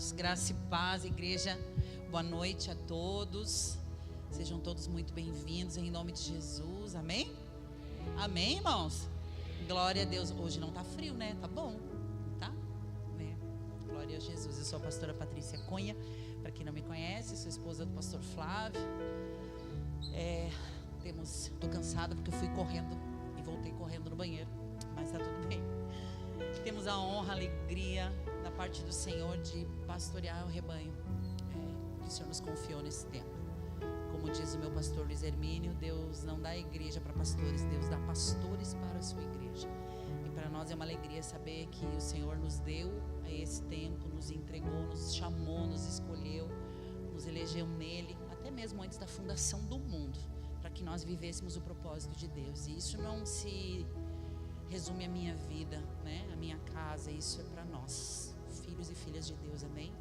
irmãos, graça e paz, igreja, boa noite a todos, sejam todos muito bem-vindos em nome de Jesus, amém? Amém, irmãos? Glória a Deus. Hoje não tá frio, né? Tá bom, tá? Né? Glória a Jesus. Eu sou a pastora Patrícia Cunha, para quem não me conhece, sou esposa do pastor Flávio. Tô cansada porque eu fui correndo e voltei correndo no banheiro, mas tá tudo bem. Temos a honra, a alegria da parte do Senhor de pastorear o rebanho que o Senhor nos confiou nesse tempo. Como diz o meu pastor Luiz Hermínio, Deus não dá igreja para pastores, Deus dá pastores para a sua igreja. E para nós é uma alegria saber que o Senhor nos deu a esse tempo, nos entregou, nos chamou, nos escolheu, nos elegeu nele, até mesmo antes da fundação do mundo, para que nós vivêssemos o propósito de Deus. E isso não se resume a minha vida, né? A minha casa, isso é para nós, filhos e filhas de Deus, amém?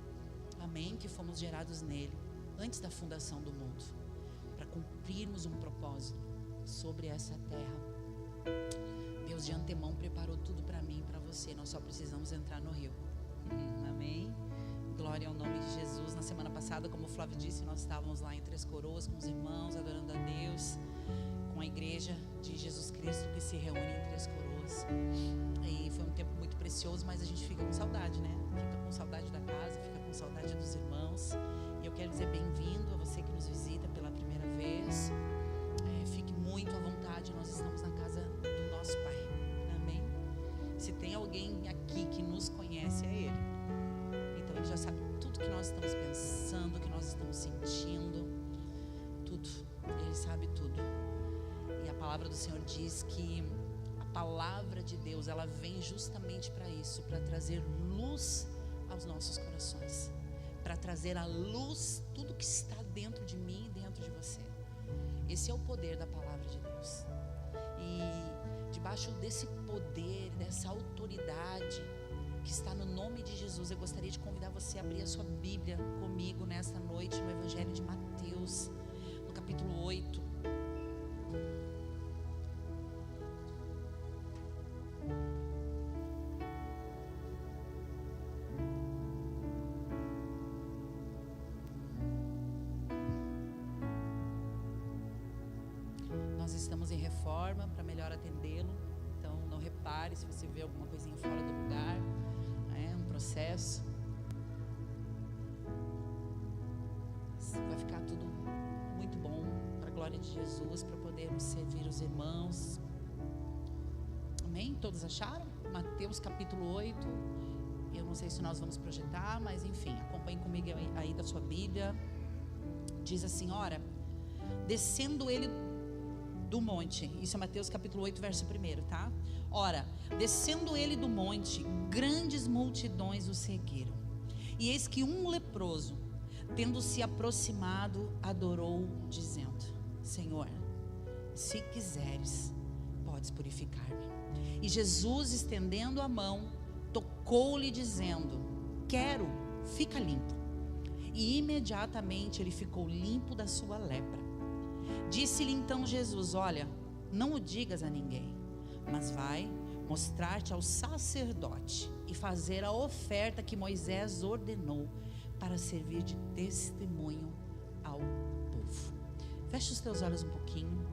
Amém, que fomos gerados nele, antes da fundação do mundo, para cumprirmos um propósito sobre essa terra. Deus de antemão preparou tudo para mim e para você, nós só precisamos entrar no rio, amém? Glória ao nome de Jesus. Na semana passada, como o Flávio disse, nós estávamos lá em Três Coroas com os irmãos, adorando a Deus, com a igreja de Jesus Cristo que se reúne em Três Coroas. E foi um tempo muito precioso, mas a gente fica com saudade, né? Fica com saudade da casa, fica com saudade dos irmãos. E eu quero dizer bem-vindo a você que nos visita pela primeira vez. Fique muito à vontade, nós estamos na casa do nosso Pai, amém? Se tem alguém aqui que nos conhece, é Ele. Então Ele já sabe tudo que nós estamos pensando, que nós estamos sentindo, tudo, Ele sabe tudo. E a palavra do Senhor diz que a palavra de Deus, ela vem justamente para isso, para trazer luz aos nossos corações, para trazer à luz tudo que está dentro de mim e dentro de você. Esse é o poder da palavra de Deus. E debaixo desse poder, dessa autoridade que está no nome de Jesus, eu gostaria de convidar você a abrir a sua Bíblia comigo nesta noite no Evangelho de Mateus, no capítulo 8. Nós estamos em reforma para melhor atendê-lo, então não repare se você vê alguma coisinha fora do lugar, é um processo. Vai ficar tudo muito bom para a glória de Jesus, para podermos servir os irmãos. Amém? Todos acharam? Mateus capítulo 8. Eu não sei se nós vamos projetar, mas enfim, acompanhe comigo aí da sua Bíblia. Diz assim: ora, descendo ele do monte, isso é Mateus capítulo 8, verso 1, tá? Ora, descendo ele do monte, grandes multidões o seguiram. E eis que um leproso, tendo se aproximado, adorou, dizendo: Senhor, se quiseres, podes purificar-me. E Jesus, estendendo a mão, tocou-lhe, dizendo: quero, fica limpo. E imediatamente ele ficou limpo da sua lepra. Disse-lhe então Jesus: olha, não o digas a ninguém, mas vai mostrar-te ao sacerdote e fazer a oferta que Moisés ordenou, para servir de testemunho ao povo. Fecha os teus olhos um pouquinho.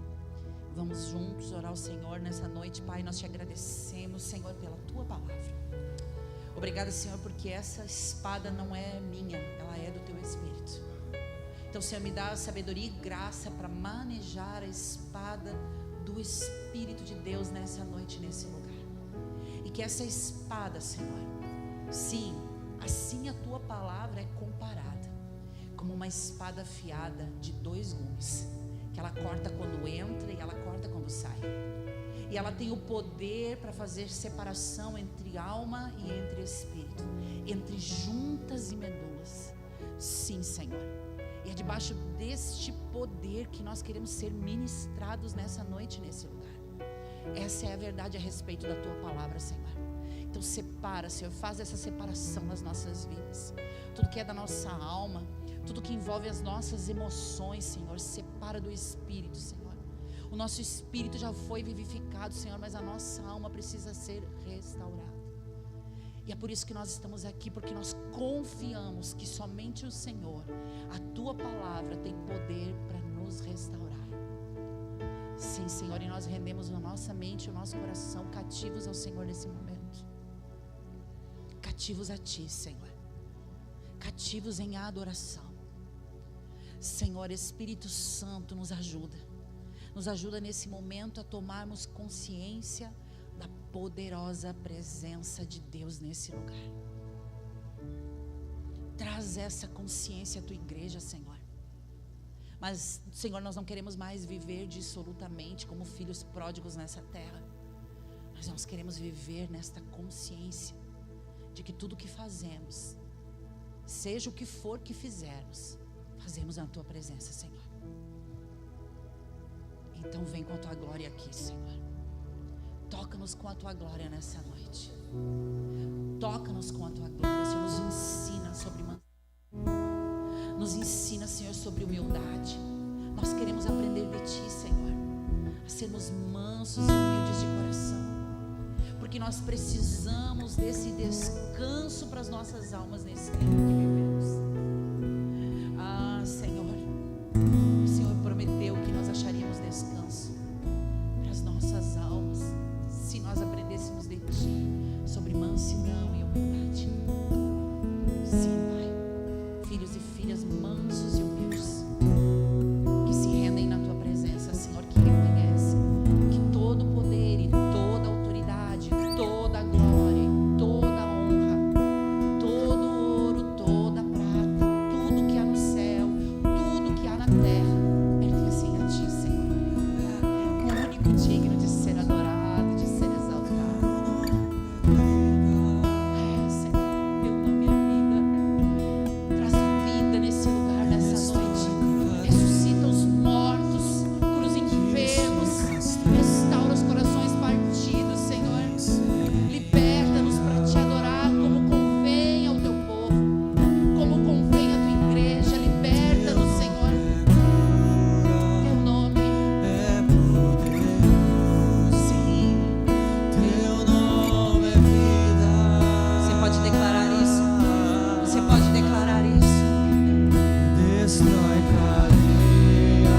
Vamos juntos orar ao Senhor nessa noite. Pai, nós te agradecemos, Senhor, pela tua palavra. Obrigada, Senhor, porque essa espada não é minha, ela é do teu Espírito. Então, Senhor, me dá sabedoria e graça para manejar a espada do Espírito de Deus nessa noite, nesse lugar. E que essa espada, Senhor, sim, assim a tua palavra é comparada como uma espada afiada de 2 gumes, que ela corta quando entra e ela corta quando sai. E ela tem o poder para fazer separação entre alma e entre espírito, entre juntas e medulas. Sim, Senhor. E é debaixo deste poder que nós queremos ser ministrados nessa noite, nesse lugar. Essa é a verdade a respeito da tua palavra, Senhor. Então separa, Senhor, faz essa separação nas nossas vidas. Tudo que é da nossa alma, tudo que envolve as nossas emoções, Senhor, separa do espírito, Senhor. O nosso espírito já foi vivificado, Senhor, mas a nossa alma precisa ser restaurada. E é por isso que nós estamos aqui, porque nós confiamos que somente o Senhor, a Tua palavra tem poder para nos restaurar. Sim, Senhor, e nós rendemos a nossa mente e o nosso coração cativos ao Senhor nesse momento. Cativos a Ti, Senhor. Cativos em adoração. Senhor, Espírito Santo, nos ajuda. Nos ajuda nesse momento a tomarmos consciência da poderosa presença de Deus nesse lugar. Traz essa consciência à Tua igreja, Senhor. Mas, Senhor, nós não queremos mais viver dissolutamente como filhos pródigos nessa terra. Mas nós queremos viver nesta consciência de que tudo que fazemos, seja o que for que fizermos, fazemos na Tua presença, Senhor. Então vem com a Tua glória aqui, Senhor. Toca-nos com a Tua glória nessa noite. Toca-nos com a Tua glória, Senhor. Nos ensina sobre mansidão. Nos ensina, Senhor, sobre humildade. Nós queremos aprender de Ti, Senhor, a sermos mansos e humildes de coração, porque nós precisamos desse descanso para as nossas almas nesse tempo que vivemos. Ah, Senhor, o Senhor prometeu que nós acharíamos descanso para as nossas almas se nós aprendêssemos de Ti sobre mansidão e humildade. Sim, Pai, filhos e filhas mansos e humildes, que se rendem na Tua presença, Senhor, que reconhecem que todo poder e toda autoridade, toda glória e toda honra, todo ouro, toda prata, tudo que há no céu, tudo que há na terra, pertencem a Ti, Senhor. O único digno de ser adorado, de ser exaltado. Senhor, Teu nome é vida. Traz vida nesse lugar, nessa noite. Ressuscita os mortos, cura os enfermos, restaura os corações partidos, Senhor. Liberta-nos para Te adorar como convém ao Teu povo, como convém à Tua igreja. Liberta-nos, Senhor. Teu nome É poderoso, sim. Teu nome é vida. Você pode declarar isso? Você pode declarar isso? Destrói cadeias,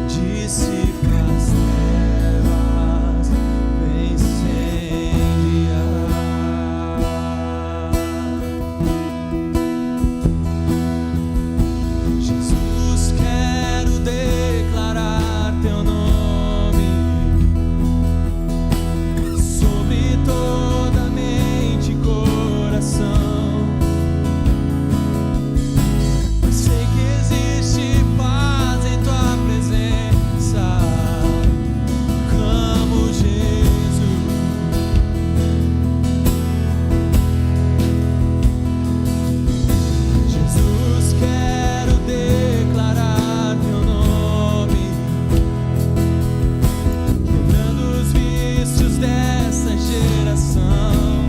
dissipa as trevas, vem incendiar. Jesus, quero declarar Teu nome sobre toda a mente e coração. Pois sei que existe paz em Tua presença. Clamo, Jesus. Jesus, quero declarar Teu nome, quebrando os vícios dessa geração.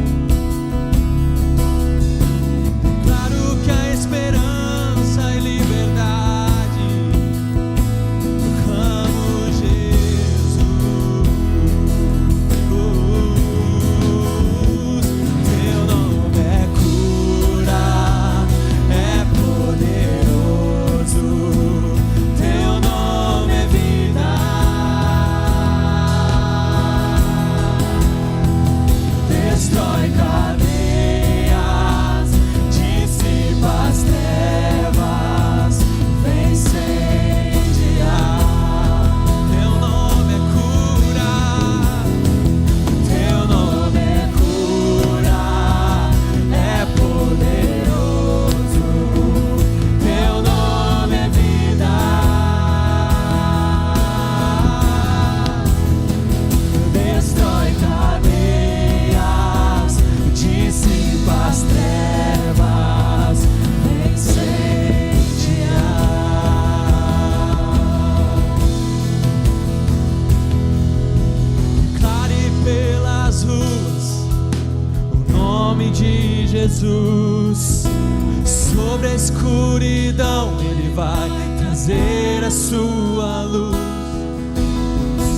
Claro que há esperança e liberdade. Eu clamo, Jesus. Teu nome é cura, é poderoso. Teu nome é vida. Destrói cadeias, dissipa as trevas, vem incendiar. Teu nome é cura, Teu nome é cura, é poderoso. Teu nome é vida. Destrói cadeias, dissipa as trevas, vem incendiar. Declare pelas ruas o nome de Jesus. Sobre a escuridão Ele vai trazer a sua luz.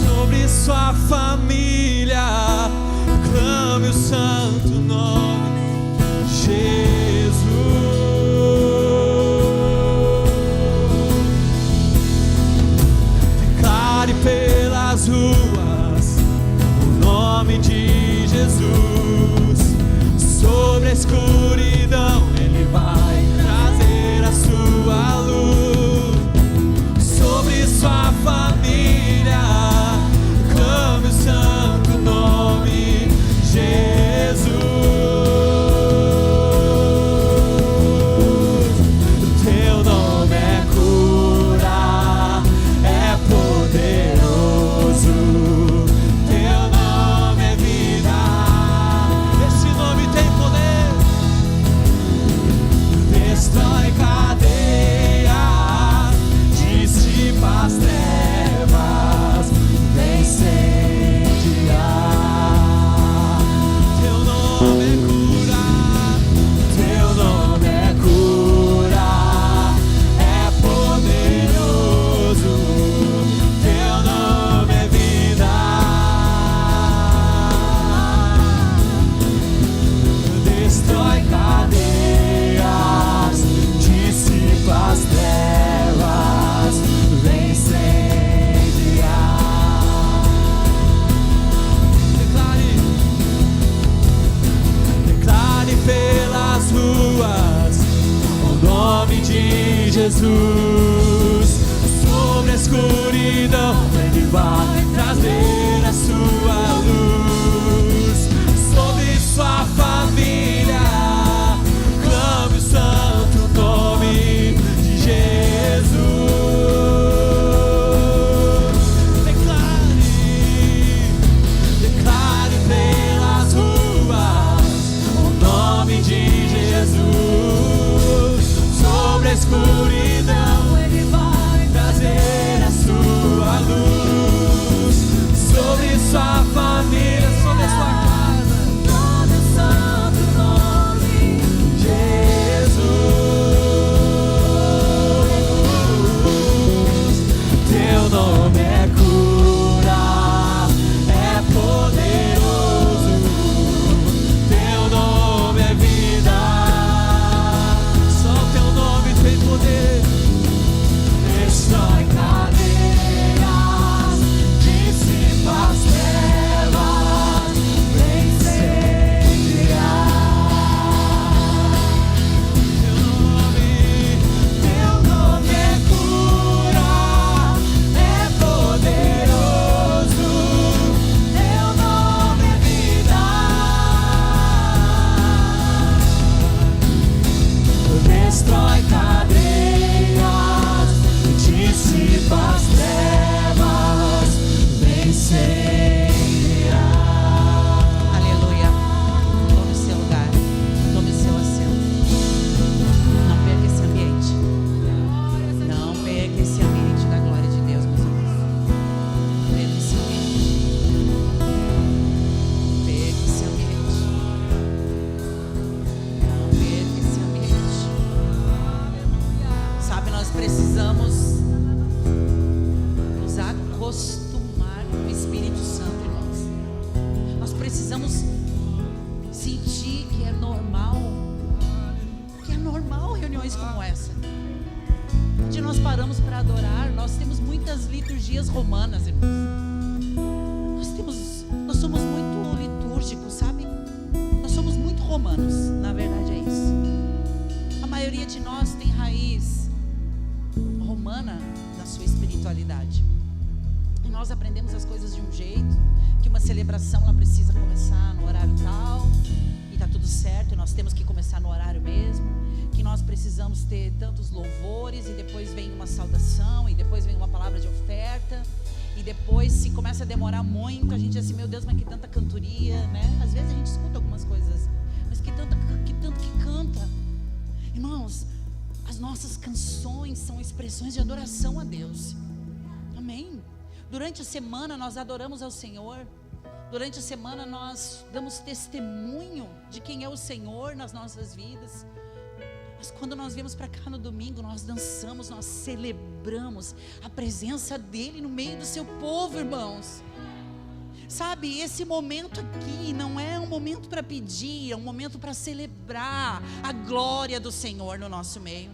Sobre sua família, clame o santo nome Jesus. Declare pelas ruas o nome de Jesus. Sobre a escuridão Ele vai trazer a sua luz. Sobre sua família clame o santo nome Jesus. O teu nome é cura, é poderoso. Teu nome é vida. Esse nome tem poder. Destrói cadeias, dissipa as trevas, vem incendiar. Teu nome é cura, teu nome é cura, é poderoso, teu nome é vida. Destrói cadeias, dissipa as trevas, vem incendiar. Declare pelas ruas o nome de Jesus. Sobre a escuridão Ele vai trazer a sua luz. Sobre sua família clame o santo nome de Jesus. Declare pelas ruas o nome de Jesus. Sobre a escuridão Ele vai trazer a sua luz. Sobre sua família, sobre a sua casa, clame o santo nome de Jesus. Teu nome é cura, é poderoso. Teu nome é vida. Só teu nome tem poder. Destrói cadeias, dissipa as trevas, vem incendiar. Teu nome é cura, é poderoso. Teu nome é vida. Destrói cadeias, dissipa as trevas, vem incendiar. Aleluia. Tome o seu lugar, tome o seu assento. Não perca esse ambiente. Não perca esse ambiente da glória de Deus, meus irmãos. Não perca esse ambiente. Perca esse ambiente. Não perca esse ambiente. Sabe, nós precisamos nos acostumar com o Espírito Santo, irmãos. Nós precisamos sentir que é normal reuniões como essa, onde nós paramos para adorar. Nós temos muitas liturgias romanas, irmãos. Nós somos muito litúrgicos, sabe? Nós somos muito romanos, na verdade é isso. A maioria de nós tem raiz romana na sua espiritualidade. E nós aprendemos as coisas de um jeito, que uma celebração ela precisa começar no horário tal, e tá tudo certo, e nós temos que começar no horário mesmo, que nós precisamos ter tantos louvores, e depois vem uma saudação, e depois vem uma palavra de oferta, e depois, se começa a demorar muito, a gente diz assim, meu Deus, mas que tanta cantoria, né? Às vezes a gente escuta algumas coisas, mas que tanto que canta. Irmãos, as nossas canções são expressões de adoração a Deus. Amém? Durante a semana nós adoramos ao Senhor. Durante a semana nós damos testemunho de quem é o Senhor nas nossas vidas. Mas quando nós viemos para cá no domingo, nós dançamos, nós celebramos a presença dEle no meio do seu povo, irmãos. Sabe, esse momento aqui não é um momento para pedir, é um momento para celebrar a glória do Senhor no nosso meio,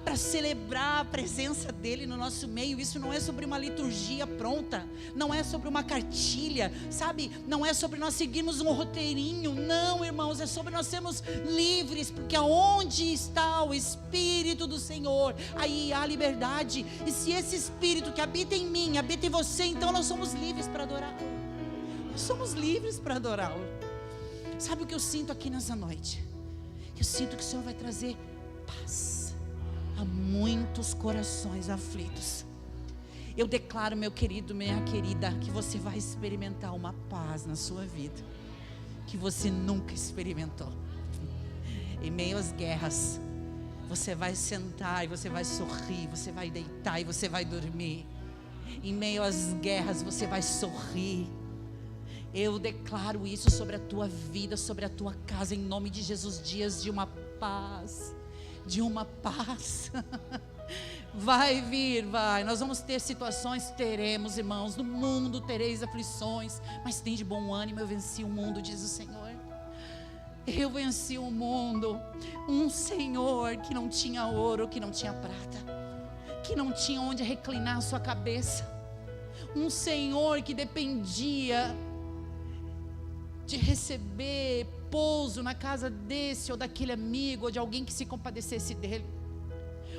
para celebrar a presença dEle no nosso meio. Isso não é sobre uma liturgia pronta, não é sobre uma cartilha, sabe, não é sobre nós seguirmos um roteirinho, não, irmãos, é sobre nós sermos livres, porque aonde está o Espírito do Senhor, aí há liberdade. E se esse Espírito que habita em mim, habita em você, então nós somos livres para adorá-lo. Nós somos livres para adorá-lo. Sabe o que eu sinto aqui nessa noite? Eu sinto que o Senhor vai trazer paz a muitos corações aflitos. Eu declaro, meu querido, minha querida, que você vai experimentar uma paz na sua vida que você nunca experimentou. Em meio às guerras, você vai sentar e você vai sorrir, você vai deitar e você vai dormir. Em meio às guerras, você vai sorrir. Eu declaro isso sobre a tua vida, sobre a tua casa, em nome de Jesus. Dias de uma paz, de uma paz. Vai vir, vai. Nós vamos ter situações, teremos, irmãos. No mundo tereis aflições, mas tem de bom ânimo. Eu venci o mundo, diz o Senhor. Eu venci o mundo. Um Senhor que não tinha ouro, que não tinha prata, que não tinha onde reclinar a sua cabeça. Um Senhor que dependia de receber pouso na casa desse ou daquele amigo, ou de alguém que se compadecesse dele.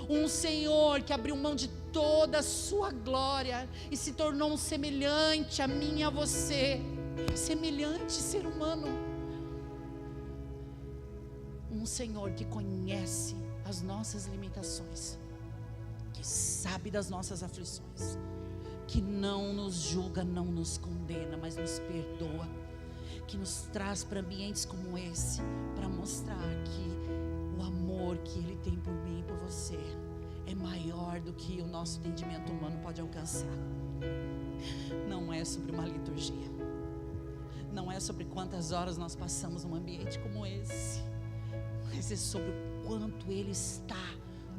Um Senhor que abriu mão de toda a sua glória e se tornou um semelhante a mim e a você, semelhante ser humano. Um Senhor que conhece as nossas limitações, que sabe das nossas aflições, que não nos julga, não nos condena, mas nos perdoa, que nos traz para ambientes como esse, para mostrar que o amor que Ele tem por mim e por você é maior do que o nosso entendimento humano pode alcançar. Não é sobre uma liturgia, não é sobre quantas horas nós passamos num ambiente como esse, mas é sobre o quanto Ele está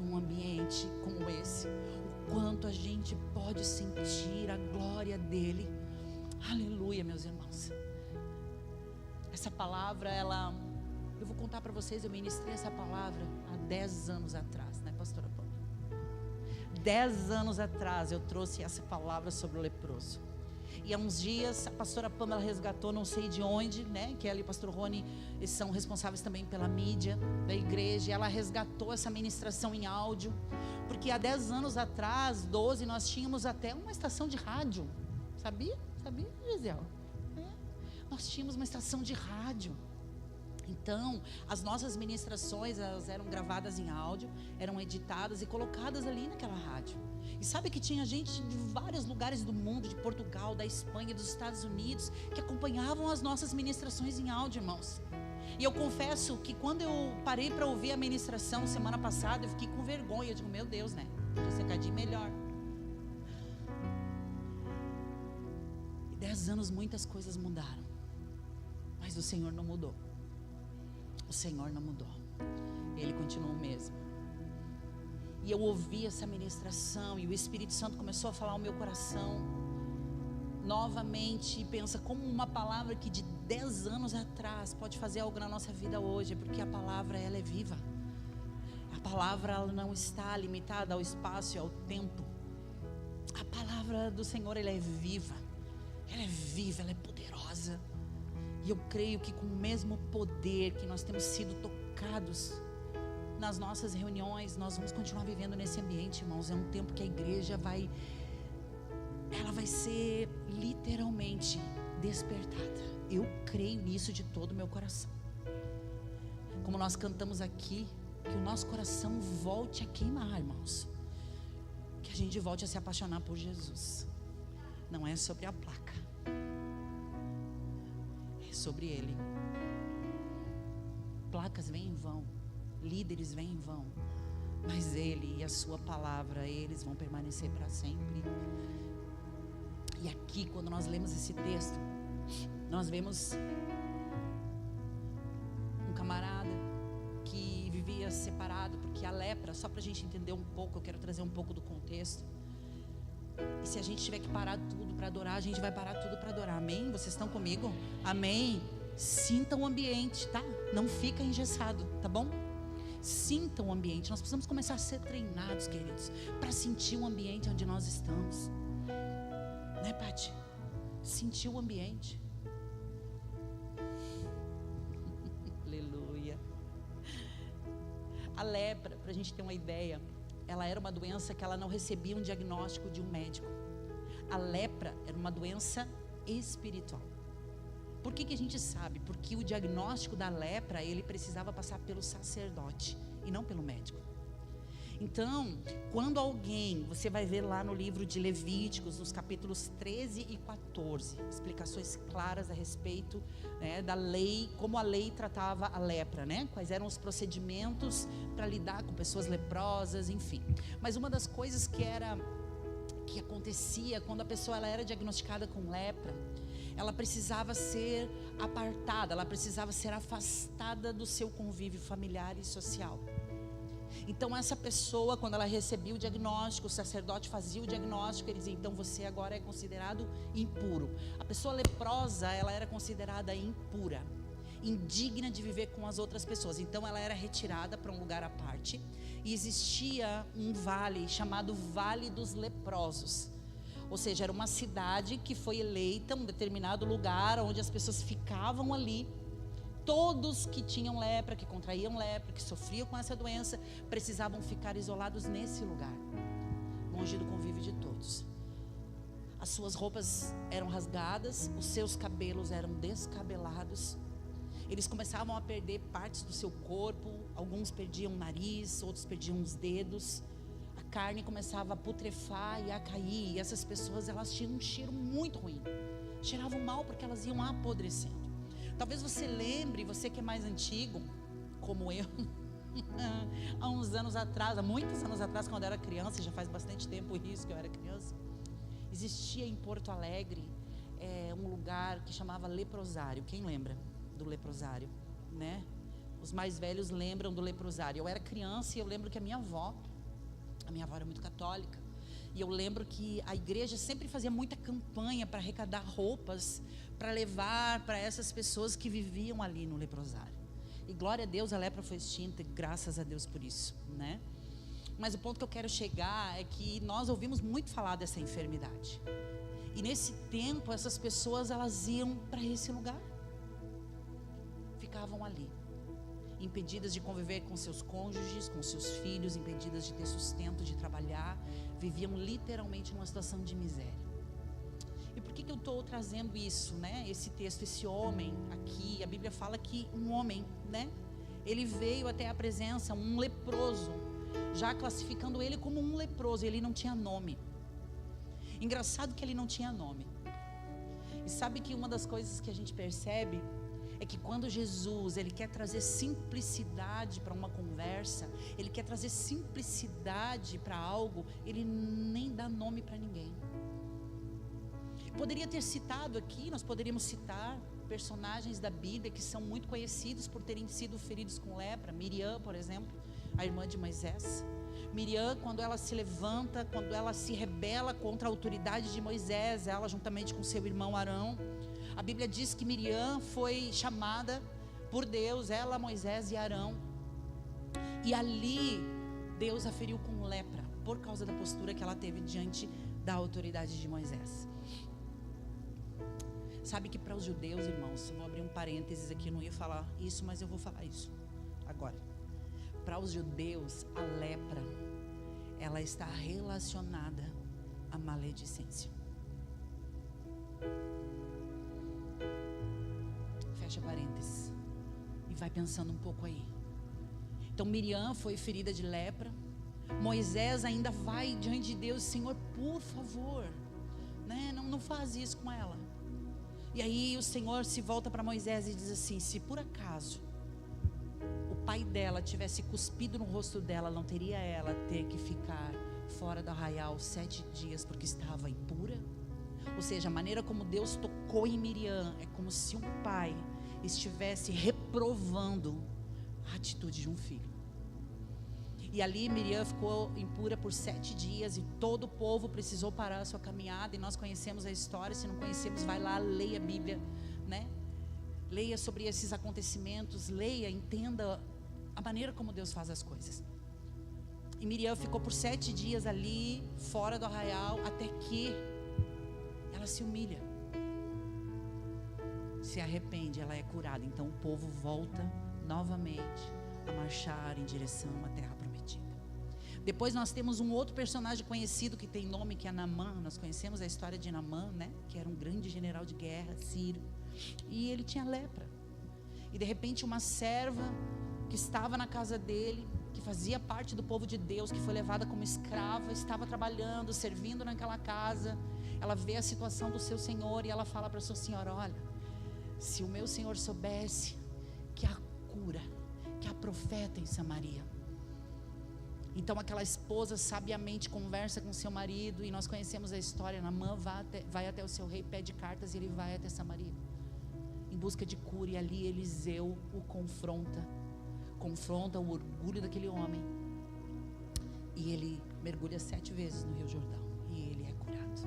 num ambiente como esse, o quanto a gente pode sentir a glória dEle. Aleluia, meus irmãos. Essa palavra, eu vou contar para vocês, eu ministrei essa palavra há 10 anos atrás, né, pastora Paula? 10 anos atrás eu trouxe essa palavra sobre o leproso. E há uns dias a pastora Pamela resgatou, não sei de onde, né, que ela e o pastor Rony, eles são responsáveis também pela mídia da igreja, e ela resgatou essa ministração em áudio, porque há 10 anos atrás, 12, nós tínhamos até uma estação de rádio. Sabia, Gisele? Nós tínhamos uma estação de rádio. Então, as nossas ministrações, elas eram gravadas em áudio, eram editadas e colocadas ali naquela rádio. E sabe que tinha gente de vários lugares do mundo, de Portugal, da Espanha, dos Estados Unidos, que acompanhavam as nossas ministrações em áudio, irmãos. E eu confesso que quando eu parei para ouvir a ministração semana passada, eu fiquei com vergonha. Eu digo, meu Deus, né? Podia ser cadinho melhor. E 10 anos muitas coisas mudaram, mas o Senhor não mudou. O Senhor não mudou. Ele continua o mesmo. E eu ouvi essa ministração e o Espírito Santo começou a falar ao meu coração novamente. E pensa, como uma palavra que de 10 anos atrás pode fazer algo na nossa vida hoje, porque a palavra, ela é viva. A palavra, ela não está limitada ao espaço e ao tempo. A palavra do Senhor, ela é viva. Ela é viva, ela é poderosa. E eu creio que com o mesmo poder que nós temos sido tocados nas nossas reuniões, nós vamos continuar vivendo nesse ambiente, irmãos. É um tempo que a igreja vai ser literalmente despertada. Eu creio nisso de todo o meu coração. Como nós cantamos aqui, que o nosso coração volte a queimar, irmãos. Que a gente volte a se apaixonar por Jesus. Não é sobre a placa, sobre Ele. Placas vêm em vão, líderes vêm em vão, mas Ele e a sua palavra, eles vão permanecer para sempre. E aqui, quando nós lemos esse texto, nós vemos um camarada que vivia separado, porque a lepra, só para a gente entender um pouco, eu quero trazer um pouco do contexto. E se a gente tiver que parar tudo para adorar, a gente vai parar tudo para adorar. Amém? Vocês estão comigo? Amém? Sinta o ambiente, tá? Não fica engessado, tá bom? Sinta o ambiente. Nós precisamos começar a ser treinados, queridos, para sentir o ambiente onde nós estamos. Né, Pati? Sentir o ambiente. Aleluia. A lepra, para a gente ter uma ideia, ela era uma doença que ela não recebia um diagnóstico de um médico. A lepra era uma doença espiritual. Por que a gente sabe? Porque o diagnóstico da lepra, ele precisava passar pelo sacerdote e não pelo médico. Então, quando alguém, você vai ver lá no livro de Levíticos, nos capítulos 13 e 14, explicações claras a respeito, né, da lei, como a lei tratava a lepra, né? Quais eram os procedimentos para lidar com pessoas leprosas, enfim. Mas uma das coisas que acontecia quando a pessoa ela era diagnosticada com lepra, ela precisava ser apartada, ela precisava ser afastada do seu convívio familiar e social. Então essa pessoa, quando ela recebia o diagnóstico, o sacerdote fazia o diagnóstico, ele dizia, então você agora é considerado impuro. A pessoa leprosa, ela era considerada impura, indigna de viver com as outras pessoas. Então ela era retirada para um lugar à parte. E existia um vale chamado Vale dos Leprosos. Ou seja, era uma cidade que foi eleita, um determinado lugar onde as pessoas ficavam ali. Todos que tinham lepra, que contraíam lepra, que sofriam com essa doença, precisavam ficar isolados nesse lugar, longe do convívio de todos. As suas roupas eram rasgadas, os seus cabelos eram descabelados. Eles começavam a perder partes do seu corpo, alguns perdiam o nariz, outros perdiam os dedos. A carne começava a putrefar e a cair, e essas pessoas, elas tinham um cheiro muito ruim. Cheiravam mal porque elas iam apodrecendo. Talvez você lembre, você que é mais antigo, como eu, há uns anos atrás, há muitos anos atrás, quando eu era criança, já faz bastante tempo isso que eu era criança, existia em Porto Alegre um lugar que chamava Leprosário. Quem lembra do Leprosário, né? Os mais velhos lembram do Leprosário. Eu era criança e eu lembro que a minha avó era muito católica, e eu lembro que a igreja sempre fazia muita campanha para arrecadar roupas, para levar para essas pessoas que viviam ali no leprosário. E glória a Deus, a lepra foi extinta, graças a Deus por isso, né? Mas o ponto que eu quero chegar é que nós ouvimos muito falar dessa enfermidade. E nesse tempo, essas pessoas, elas iam para esse lugar. Ficavam ali, impedidas de conviver com seus cônjuges, com seus filhos, impedidas de ter sustento, de trabalhar. Viviam literalmente numa situação de miséria. E por que eu estou trazendo isso, né? Esse texto, esse homem aqui, a Bíblia fala que um homem, né? Ele veio até a presença, um leproso, já classificando ele como um leproso, ele não tinha nome. Engraçado que ele não tinha nome. E sabe que uma das coisas que a gente percebe é que quando Jesus, ele quer trazer simplicidade para uma conversa, ele quer trazer simplicidade para algo, ele nem dá nome para ninguém. Poderia ter citado aqui, nós poderíamos citar personagens da Bíblia que são muito conhecidos por terem sido feridos com lepra. Miriam, por exemplo, a irmã de Moisés. Miriam, quando ela se levanta, quando ela se rebela contra a autoridade de Moisés, ela juntamente com seu irmão Arão, a Bíblia diz que Miriam foi chamada por Deus, ela, Moisés e Arão, e ali Deus a feriu com lepra, por causa da postura que ela teve diante da autoridade de Moisés. Sabe que para os judeus, irmãos, eu vou abrir um parênteses aqui, eu não ia falar isso, mas eu vou falar isso agora. Para os judeus, a lepra, ela está relacionada à maledicência. Fecha parênteses e vai pensando um pouco aí. Então Miriam foi ferida de lepra. Moisés ainda vai diante de Deus, Senhor, por favor, né? Não faz isso com ela. E aí o Senhor se volta para Moisés e diz assim: se por acaso o pai dela tivesse cuspido no rosto dela, não teria ela ter que ficar fora do arraial 7 dias porque estava impura? Ou seja, a maneira como Deus tocou em Miriam é como se um pai estivesse reprovando a atitude de um filho. E ali Miriam ficou impura por 7 dias, e todo o povo precisou parar a sua caminhada. E nós conhecemos a história. Se não conhecemos, vai lá, leia a Bíblia, né? Leia sobre esses acontecimentos, leia, entenda a maneira como Deus faz as coisas. E Miriam ficou por 7 dias ali, fora do arraial, até que ela se humilha, se arrepende, ela é curada. Então o povo volta novamente a marchar em direção à terra prometida. Depois nós temos um outro personagem conhecido que tem nome, que é Naamã. Nós conhecemos a história de Naamã, né? Que era um grande general de guerra sírio, e ele tinha lepra. E de repente uma serva que estava na casa dele, que fazia parte do povo de Deus, que foi levada como escrava, estava trabalhando, servindo naquela casa. Ela vê a situação do seu senhor e ela fala para a sua senhora: olha, se o meu senhor soubesse que há cura, que há profeta em Samaria. Então aquela esposa sabiamente conversa com seu marido, e nós conhecemos a história. Naamã vai até o seu rei, pede cartas, e ele vai até Samaria em busca de cura. E ali Eliseu o confronta o orgulho daquele homem, e ele mergulha 7 vezes no Rio Jordão, e ele é curado.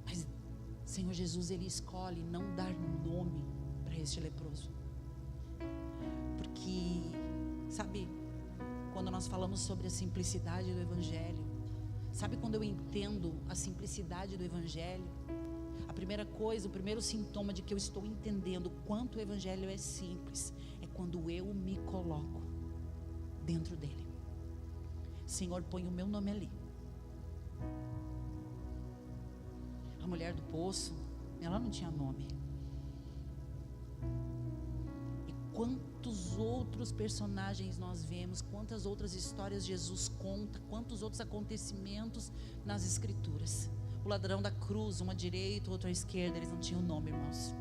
Mas Senhor Jesus, ele escolhe não dar nome para este leproso, porque, sabe, quando nós falamos sobre a simplicidade do Evangelho, sabe quando eu entendo a simplicidade do Evangelho? A primeira coisa, o primeiro sintoma de que eu estou entendendo o quanto o Evangelho é simples, é quando eu me coloco dentro dele. Senhor, põe o meu nome ali. A mulher do poço, ela não tinha nome. E quantos outros personagens nós vemos, quantas outras histórias Jesus conta, quantos outros acontecimentos nas Escrituras. O ladrão da cruz, uma à direita, outra à esquerda, eles não tinham nome, irmãos.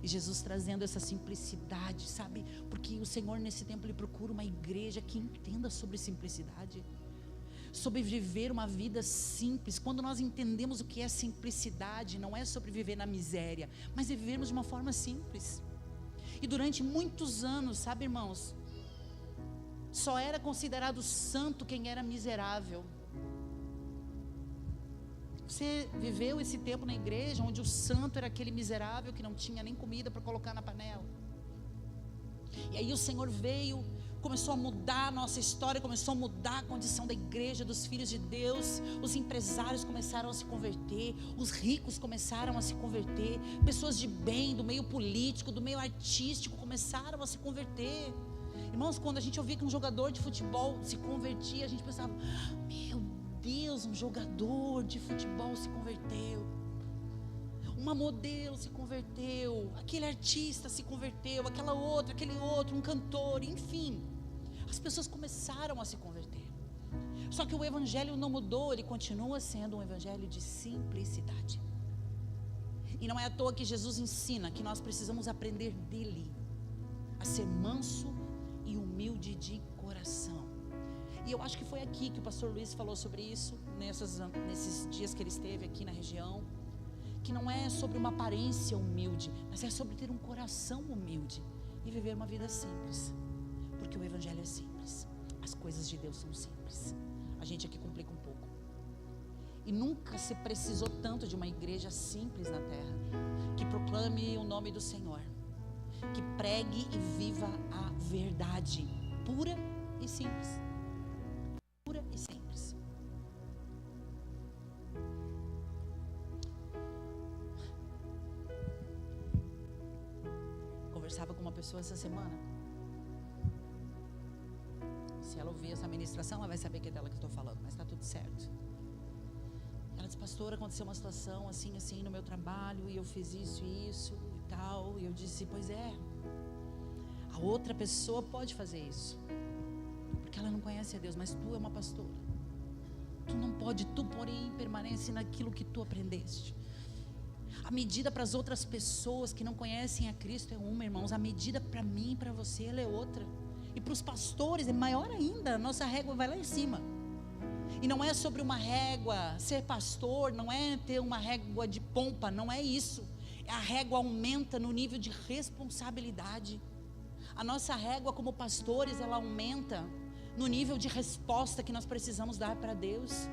E Jesus trazendo essa simplicidade, sabe? Porque o Senhor nesse tempo, ele procura uma igreja que entenda sobre simplicidade, sobre viver uma vida simples. Quando nós entendemos o que é simplicidade, não é sobre viver na miséria, mas é vivermos de uma forma simples. E durante muitos anos, sabe, irmãos, só era considerado santo quem era miserável. Você viveu esse tempo na igreja onde o santo era aquele miserável que não tinha nem comida para colocar na panela. E aí o Senhor veio, começou a mudar a nossa história, começou a mudar a condição da igreja, dos filhos de Deus. Os empresários começaram a se converter, os ricos começaram a se converter, pessoas de bem, do meio político, do meio artístico, começaram a se converter. Irmãos, quando a gente ouvia que um jogador de futebol se convertia, a gente pensava: meu Deus, um jogador de futebol se converteu, uma modelo se converteu, aquele artista se converteu, aquela outra, aquele outro, um cantor, enfim, as pessoas começaram a se converter. Só que o Evangelho não mudou, ele continua sendo um Evangelho de simplicidade. E não é à toa que Jesus ensina que nós precisamos aprender dele a ser manso e humilde de coração. E eu acho que foi aqui que o pastor Luiz falou sobre isso, nesses dias que ele esteve aqui na região, que não é sobre uma aparência humilde, mas é sobre ter um coração humilde e viver uma vida simples, porque o Evangelho é simples, as coisas de Deus são simples. A gente aqui complica um pouco, e nunca se precisou tanto de uma igreja simples na terra, que proclame o nome do Senhor, que pregue e viva a verdade pura e simples. Pura e simples. Conversava com uma pessoa essa semana. Se ela ouvir essa ministração, ela vai saber que é dela que estou falando, mas está tudo certo. Ela disse: pastor, aconteceu uma situação assim, assim no meu trabalho, e eu fiz isso e isso e tal. E eu disse: pois é, a outra pessoa pode fazer isso, porque ela não conhece a Deus, mas tu é uma pastora, tu não pode, tu porém permanece naquilo que tu aprendeste. A medida para as outras pessoas que não conhecem a Cristo é uma, irmãos. A medida para mim e para você, ela é outra. E para os pastores é maior ainda. Nossa régua vai lá em cima. E não é sobre uma régua, ser pastor não é ter uma régua de pompa, não é isso. A régua aumenta no nível de responsabilidade. A nossa régua como pastores, ela aumenta no nível de resposta que nós precisamos dar para Deus.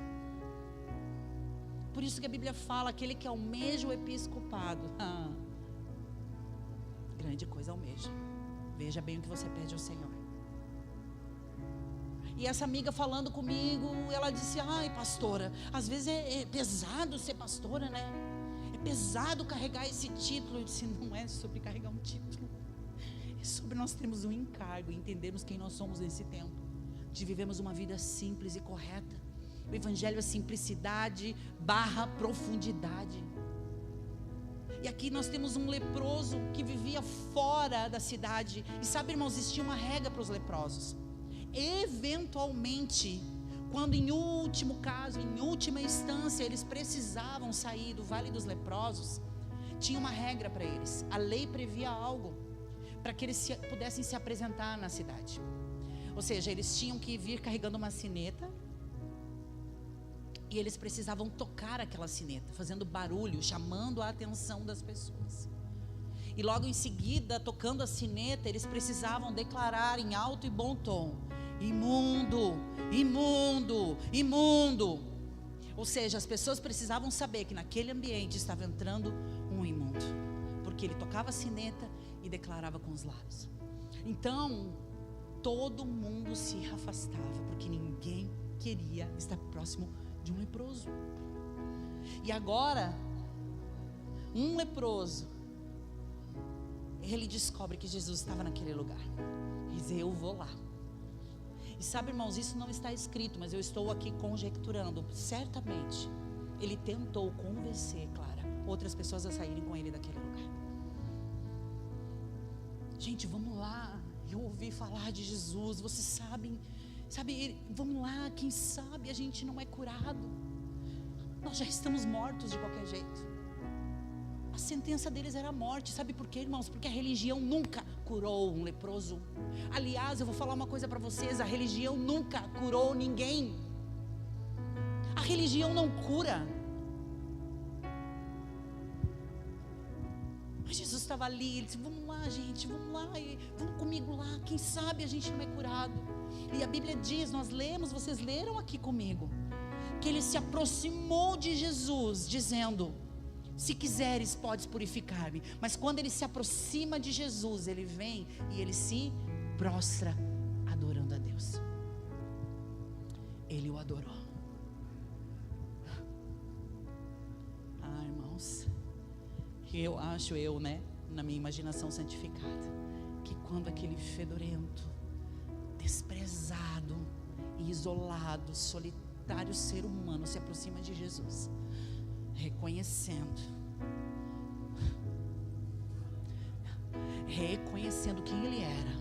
Por isso que a Bíblia fala, aquele que almeja o episcopado, grande coisa almeja. Veja bem o que você pede ao Senhor. E essa amiga falando comigo, ela disse: ai, pastora, às vezes é pesado ser pastora, né? É pesado carregar esse título. Eu disse: não é sobre carregar um título, é sobre nós termos um encargo e entendermos quem nós somos nesse tempo, de vivermos uma vida simples e correta. O Evangelho é simplicidade / profundidade. E aqui nós temos um leproso que vivia fora da cidade. E sabe, irmãos, existia uma regra para os leprosos. Eventualmente, quando em último caso, em última instância, eles precisavam sair do Vale dos Leprosos, tinha uma regra para eles. A lei previa algo para que eles pudessem se apresentar na cidade. Ou seja, eles tinham que vir carregando uma sineta, e eles precisavam tocar aquela sineta, fazendo barulho, chamando a atenção das pessoas. E logo em seguida, tocando a sineta, eles precisavam declarar em alto e bom tom: imundo, imundo, imundo. Ou seja, as pessoas precisavam saber que naquele ambiente estava entrando um imundo, porque ele tocava a sineta e declarava com os lábios. Então, todo mundo se afastava, porque ninguém queria estar próximo de um leproso. E agora, um leproso, ele descobre que Jesus estava naquele lugar. Ele diz: eu vou lá. E sabe, irmãos, isso não está escrito, mas eu estou aqui conjecturando. Certamente, ele tentou convencer, Clara, outras pessoas a saírem com ele daquele lugar. Gente, vamos lá. Eu ouvi falar de Jesus, vocês sabem, vamos lá, quem sabe a gente não é curado. Nós já estamos mortos de qualquer jeito. A sentença deles era a morte. Sabe por quê, irmãos? Porque a religião nunca curou um leproso. Aliás, eu vou falar uma coisa para vocês: a religião nunca curou ninguém. A religião não cura. Mas Jesus estava ali, ele disse: vamos lá, gente, vamos lá, vamos comigo lá, quem sabe a gente não é curado. E a Bíblia diz, nós lemos, vocês leram aqui comigo, que ele se aproximou de Jesus, dizendo: se quiseres podes purificar-me. Mas quando ele se aproxima de Jesus, ele vem e ele se prostra adorando a Deus. Ele o adorou. Ah, irmãos, eu acho, na minha imaginação santificada, que quando aquele fedorento, desprezado e isolado, solitário ser humano se aproxima de Jesus, reconhecendo quem ele era,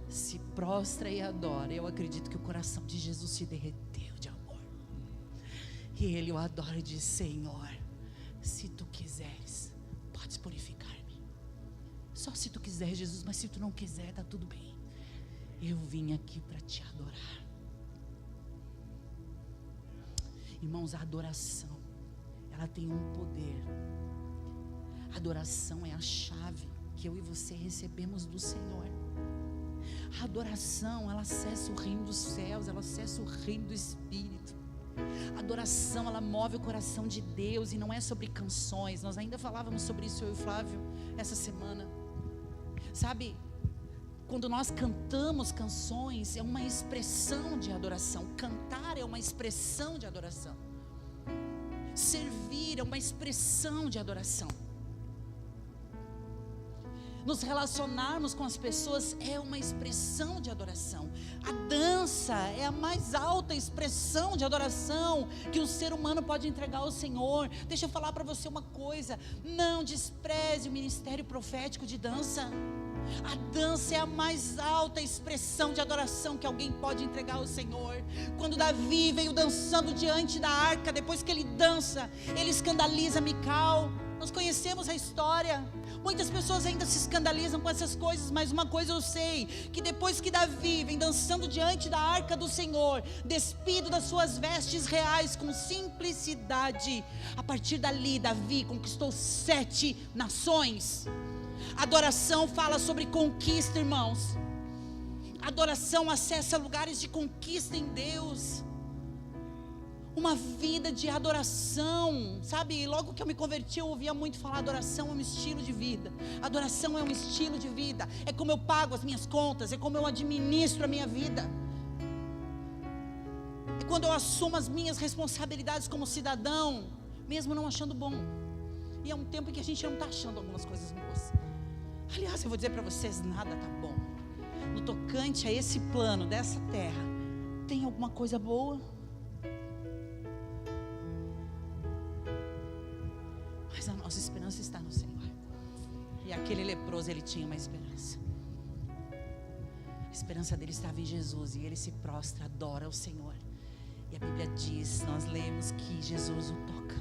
se prostra e adora, eu acredito que o coração de Jesus se derreteu de amor, e ele o adora e diz: Senhor, se tu quiseres, podes purificar-me. Só se tu quiser, Jesus, mas se tu não quiser, está tudo bem. Eu vim aqui para te adorar. Irmãos, a adoração, ela tem um poder. A adoração é a chave que eu e você recebemos do Senhor. A adoração, ela acessa o reino dos céus, ela acessa o reino do Espírito. A adoração, ela move o coração de Deus, e não é sobre canções. Nós ainda falávamos sobre isso, eu e o Flávio, essa semana. Sabe, quando nós cantamos canções, é uma expressão de adoração. Cantar é uma expressão de adoração. Servir é uma expressão de adoração. Nos relacionarmos com as pessoas é uma expressão de adoração. A dança é a mais alta expressão de adoração que o ser humano pode entregar ao Senhor. Deixa eu falar para você uma coisa: não despreze o ministério profético de dança. A dança é a mais alta expressão de adoração que alguém pode entregar ao Senhor. Quando Davi veio dançando diante da arca, depois que ele dança, ele escandaliza Mical. Nós conhecemos a história. Muitas pessoas ainda se escandalizam com essas coisas, mas uma coisa eu sei, que depois que Davi vem dançando diante da arca do Senhor, despido das suas vestes reais, com simplicidade, a partir dali Davi conquistou 7 nações. Adoração fala sobre conquista, irmãos. Adoração acessa lugares de conquista em Deus. Uma vida de adoração, sabe? Logo que eu me converti, eu ouvia muito falar: adoração é um estilo de vida. Adoração é um estilo de vida. É como eu pago as minhas contas, é como eu administro a minha vida. É quando eu assumo as minhas responsabilidades como cidadão, mesmo não achando bom. E é um tempo em que a gente não está achando algumas coisas boas. Aliás, eu vou dizer para vocês, nada está bom. No tocante a esse plano dessa terra, tem alguma coisa boa? Mas a nossa esperança está no Senhor. E aquele leproso, ele tinha uma esperança. A esperança dele estava em Jesus. E ele se prostra, adora o Senhor. E a Bíblia diz, nós lemos que Jesus o toca.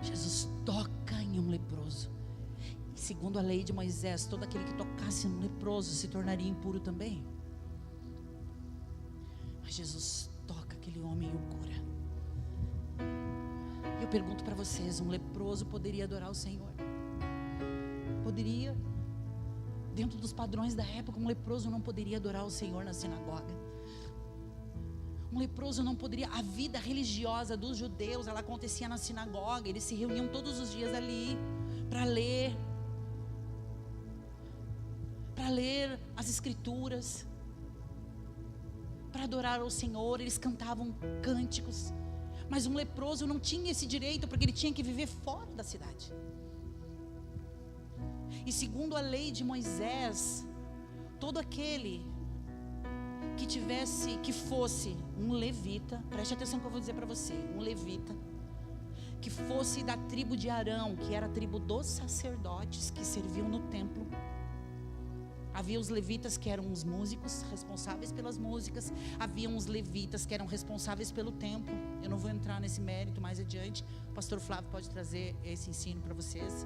Jesus toca em um leproso. E segundo a lei de Moisés, todo aquele que tocasse um leproso se tornaria impuro também. Mas Jesus toca aquele homem e o cura. Eu pergunto para vocês, um leproso poderia adorar o Senhor? Poderia? Dentro dos padrões da época, um leproso não poderia adorar o Senhor na sinagoga. Um leproso não poderia. A vida religiosa dos judeus, ela acontecia na sinagoga. Eles se reuniam todos os dias ali para ler as escrituras, para adorar ao Senhor. Eles cantavam cânticos. Mas um leproso não tinha esse direito, porque ele tinha que viver fora da cidade. E segundo a lei de Moisés, todo aquele que fosse um levita, preste atenção que eu vou dizer para você, um levita, que fosse da tribo de Arão, que era a tribo dos sacerdotes que serviam no templo. Havia os levitas que eram os músicos, responsáveis pelas músicas. Havia os levitas que eram responsáveis pelo templo. Eu não vou entrar nesse mérito mais adiante. O pastor Flávio pode trazer esse ensino para vocês.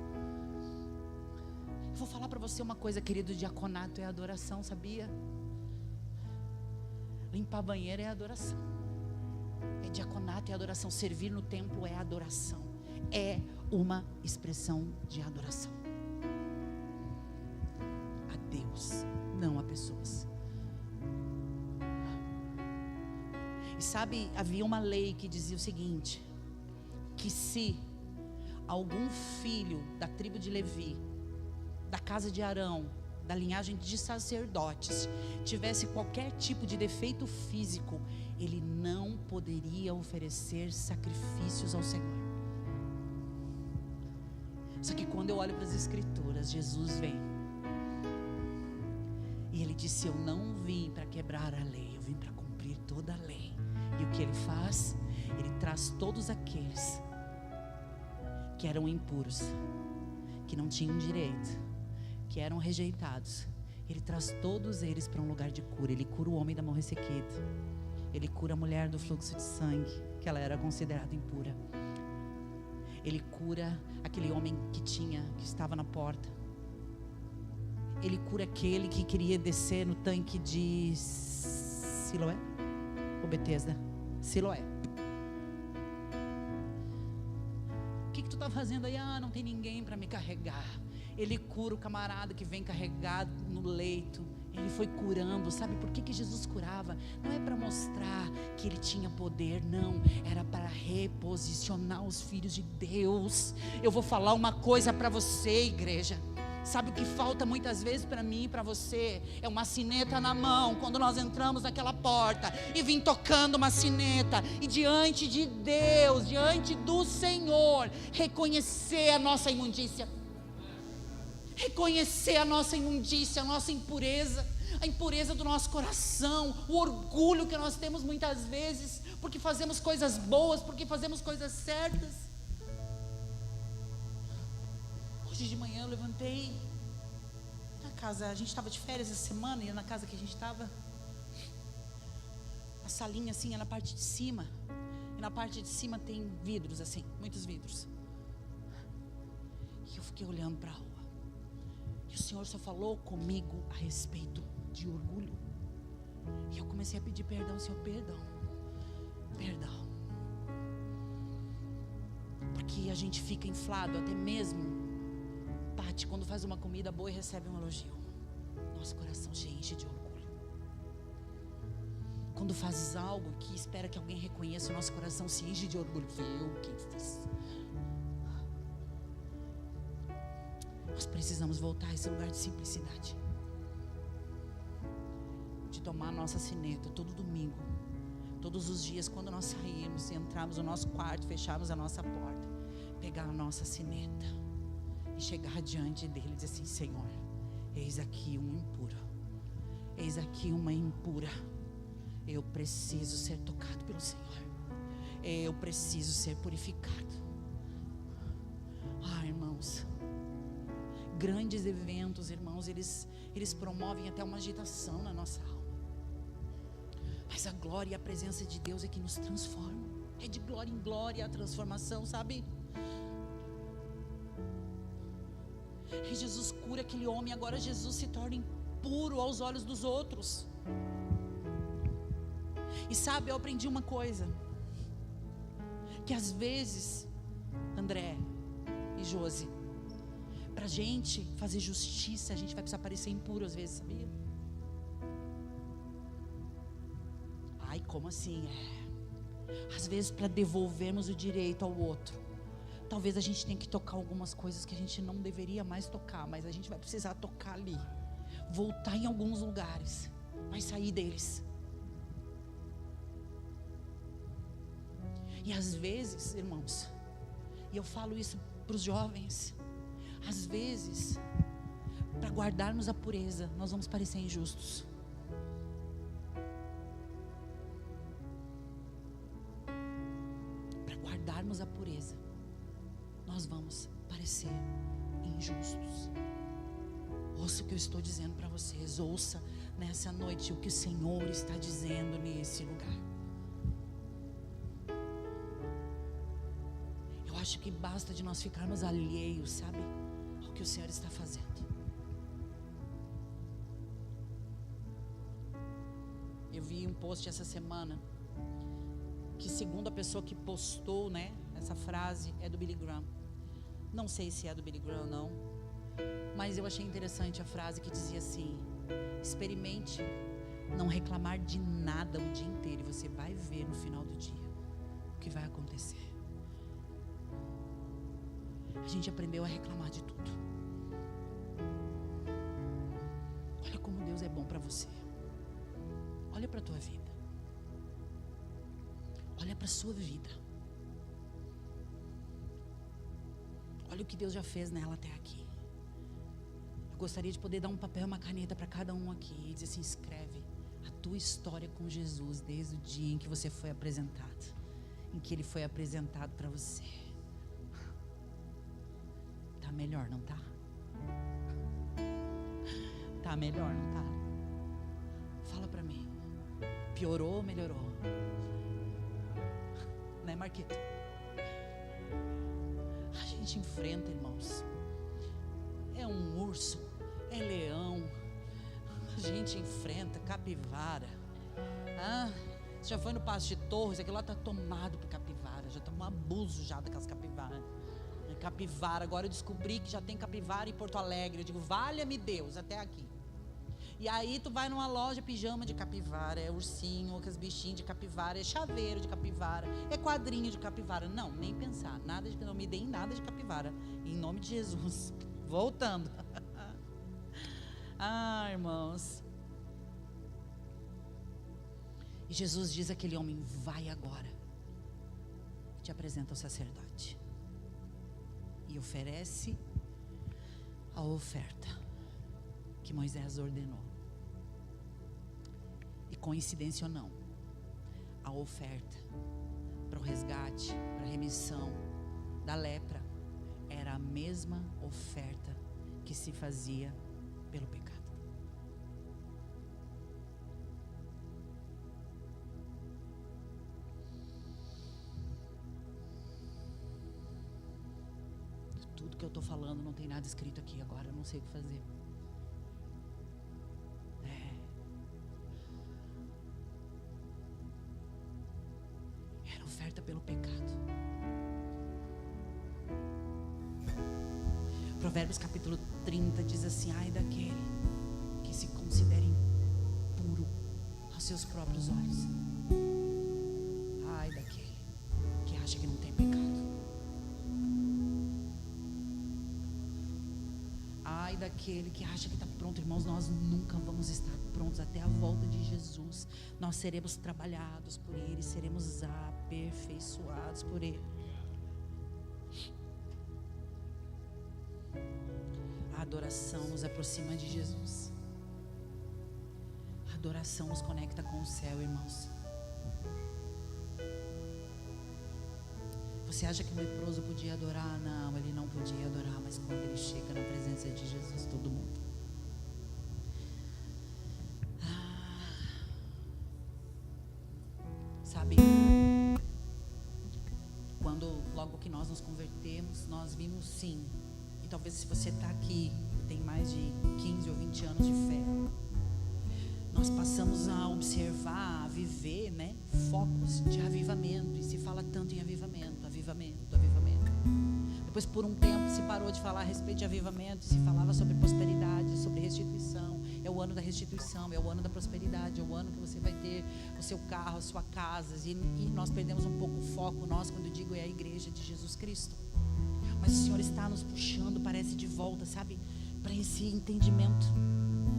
Eu vou falar para você uma coisa, querido: diaconato é adoração, sabia? Limpar banheiro é adoração. É diaconato, é adoração. Servir no templo é adoração. É uma expressão de adoração a Deus, não a pessoas. E sabe, havia uma lei que dizia o seguinte: que se algum filho da tribo de Levi, da casa de Arão, da linhagem de sacerdotes, tivesse qualquer tipo de defeito físico, ele não poderia oferecer sacrifícios ao Senhor. Só que quando eu olho para as escrituras, Jesus vem e ele disse: eu não vim para quebrar a lei, eu vim para cumprir toda a lei. E o que ele faz? Ele traz todos aqueles que eram impuros, que não tinham direito, que eram rejeitados. Ele traz todos eles para um lugar de cura. Ele cura o homem da mão ressequida. Ele cura a mulher do fluxo de sangue, que ela era considerada impura. Ele cura aquele homem que estava na porta. Ele cura aquele que queria descer no tanque de Siloé ou Betesda? Siloé. O que tu está fazendo aí? Não tem ninguém para me carregar. Ele cura o camarada que vem carregado no leito. Ele foi curando. Sabe por que Jesus curava? Não é para mostrar que ele tinha poder, não. Era para reposicionar os filhos de Deus. Eu vou falar uma coisa para você, igreja. Sabe o que falta muitas vezes para mim e para você? É uma sineta na mão, quando nós entramos naquela porta e vim tocando uma sineta, e diante de Deus, diante do Senhor, reconhecer a nossa imundícia. Reconhecer a nossa imundícia, a nossa impureza, a impureza do nosso coração, o orgulho que nós temos muitas vezes, porque fazemos coisas boas, porque fazemos coisas certas. Hoje de manhã eu levantei na casa, a gente estava de férias essa semana, e na casa que a gente estava, a salinha assim é na parte de cima, e na parte de cima tem vidros assim, muitos vidros. E eu fiquei olhando para a rua, e o Senhor só falou comigo a respeito de orgulho. E eu comecei a pedir perdão, Senhor, perdão. Porque a gente fica inflado, até mesmo, Pati, quando faz uma comida boa e recebe um elogio, nosso coração se enche de orgulho. Quando fazes algo que espera que alguém reconheça, o nosso coração se enche de orgulho. Foi eu quem fiz. Nós precisamos voltar a esse lugar de simplicidade, de tomar a nossa sineta todo domingo, todos os dias, quando nós sairmos, entrarmos no nosso quarto, fecharmos a nossa porta, pegar a nossa sineta e chegar diante dele e dizer assim: Senhor, eis aqui um impuro, eis aqui uma impura. Eu preciso ser tocado pelo Senhor, eu preciso ser purificado. Irmãos, grandes eventos, irmãos, eles promovem até uma agitação na nossa alma. Mas a glória e a presença de Deus é que nos transforma. É de glória em glória a transformação, sabe? E Jesus cura aquele homem, agora Jesus se torna impuro aos olhos dos outros. E sabe, eu aprendi uma coisa, que às vezes, André e Josi, pra gente fazer justiça, a gente vai precisar parecer impuro às vezes, sabia? Ai, como assim? Às vezes, para devolvermos o direito ao outro, talvez a gente tenha que tocar algumas coisas que a gente não deveria mais tocar, mas a gente vai precisar tocar ali, voltar em alguns lugares, mas sair deles. E às vezes, irmãos, e eu falo isso para os jovens, às vezes, para guardarmos a pureza, nós vamos parecer injustos. Para guardarmos a pureza, nós vamos parecer injustos. Ouça o que eu estou dizendo para vocês, ouça nessa noite o que o Senhor está dizendo nesse lugar. Acho que basta de nós ficarmos alheios, sabe, ao que o Senhor está fazendo. Eu vi um post essa semana, que segundo a pessoa que postou, né, essa frase é do Billy Graham. Não sei se é do Billy Graham ou não, mas eu achei interessante a frase que dizia assim: experimente não reclamar de nada o dia inteiro, e você vai ver no final do dia o que vai acontecer. A gente aprendeu a reclamar de tudo. Olha como Deus é bom para você. Olha para a tua vida. Olha para a sua vida. Olha o que Deus já fez nela até aqui. Eu gostaria de poder dar um papel e uma caneta para cada um aqui e dizer assim: escreve a tua história com Jesus desde o dia em que você foi apresentado, em que Ele foi apresentado para você. Tá melhor, não tá? Tá melhor, não tá? Fala pra mim. Piorou ou melhorou? Né, Marquito? A gente enfrenta, irmãos. É um urso, é leão. A gente enfrenta capivara. Você já foi no Passo de Torres? Aquilo lá tá tomado por capivara. Já tá um abuso já daquelas capivaras. Capivara, agora eu descobri que já tem capivara em Porto Alegre. Eu digo, valha-me Deus, até aqui. E aí tu vai numa loja, pijama de capivara, é ursinho, aqueles bichinhos de capivara, é chaveiro de capivara, é quadrinho de capivara. Não, nem pensar, nada de, não me deem nada de capivara, em nome de Jesus. Voltando. Irmãos. E Jesus diz àquele homem: vai agora, e te apresenta ao sacerdote. E oferece a oferta que Moisés ordenou. E coincidência ou não, a oferta para o resgate, para a remissão da lepra, era a mesma oferta que se fazia pelo pecado. Tudo que eu estou falando não tem nada escrito aqui agora, eu não sei o que fazer. Era oferta pelo pecado. Provérbios capítulo 30 diz assim: ai daquele que se considera impuro aos seus próprios olhos. Ai daquele que acha que não tem pecado. Ai daquele que acha que está pronto. Irmãos, nós nunca vamos estar prontos até a volta de Jesus. Nós seremos trabalhados por Ele, seremos aperfeiçoados por Ele. A adoração nos aproxima de Jesus. A adoração nos conecta com o céu, irmãos. Você acha que o leproso podia adorar? Não, ele não podia adorar, mas quando ele chega na presença de Jesus, todo mundo. Sabe, quando logo que nós nos convertemos, nós vimos sim, e talvez se você está aqui e tem mais de 15 ou 20 anos de fé, nós passamos a observar, a viver, né, focos de avivamento, e se fala tanto em avivamento, avivamento, avivamento. Depois por um tempo se parou de falar a respeito de avivamento, se falava sobre prosperidade, sobre restituição. É o ano da restituição, é o ano da prosperidade, é o ano que você vai ter o seu carro, a sua casa, e nós perdemos um pouco o foco. Nós, quando eu digo, é a igreja de Jesus Cristo. Mas o Senhor está nos puxando, parece, de volta, sabe, para esse entendimento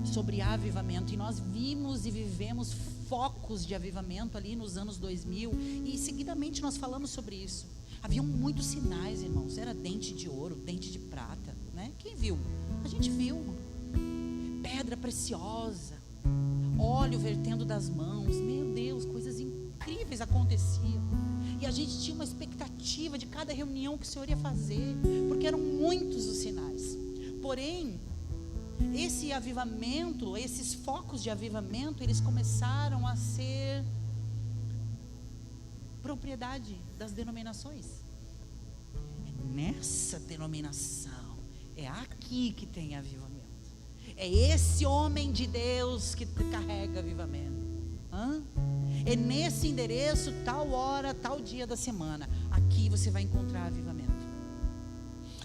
sobre avivamento. E nós vimos e vivemos focos de avivamento ali nos anos 2000, e seguidamente nós falamos sobre isso. Haviam muitos sinais, irmãos. Era dente de ouro, dente de prata, né? Quem viu? A gente viu. Pedra preciosa, óleo vertendo das mãos. Meu Deus, coisas incríveis aconteciam. E a gente tinha uma expectativa de cada reunião que o Senhor ia fazer, porque eram muitos os sinais. Porém, esse avivamento, esses focos de avivamento, eles começaram a ser propriedade das denominações. É nessa denominação, é aqui que tem avivamento. É esse homem de Deus que carrega avivamento. É nesse endereço, tal hora, tal dia da semana. Aqui você vai encontrar avivamento.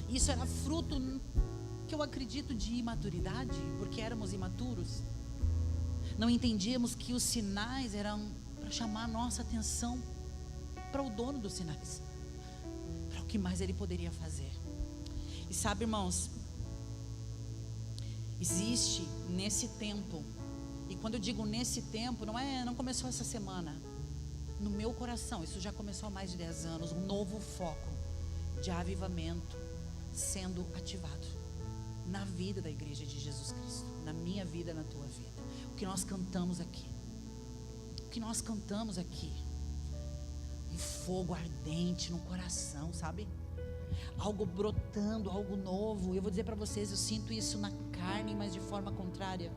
Isso era fruto, que eu acredito, de imaturidade, porque éramos imaturos. Não entendíamos que os sinais eram para chamar a nossa atenção para o dono dos sinais, para o que mais ele poderia fazer. E sabe, irmãos, existe nesse tempo, e quando eu digo nesse tempo, não começou essa semana, no meu coração, isso já começou há mais de 10 anos, um novo foco de avivamento sendo ativado na vida da igreja de Jesus Cristo, na minha vida, na tua vida. O que nós cantamos aqui, um fogo ardente no coração, sabe? Algo brotando, algo novo. Eu vou dizer para vocês, eu sinto isso na carne, mas de forma contrária.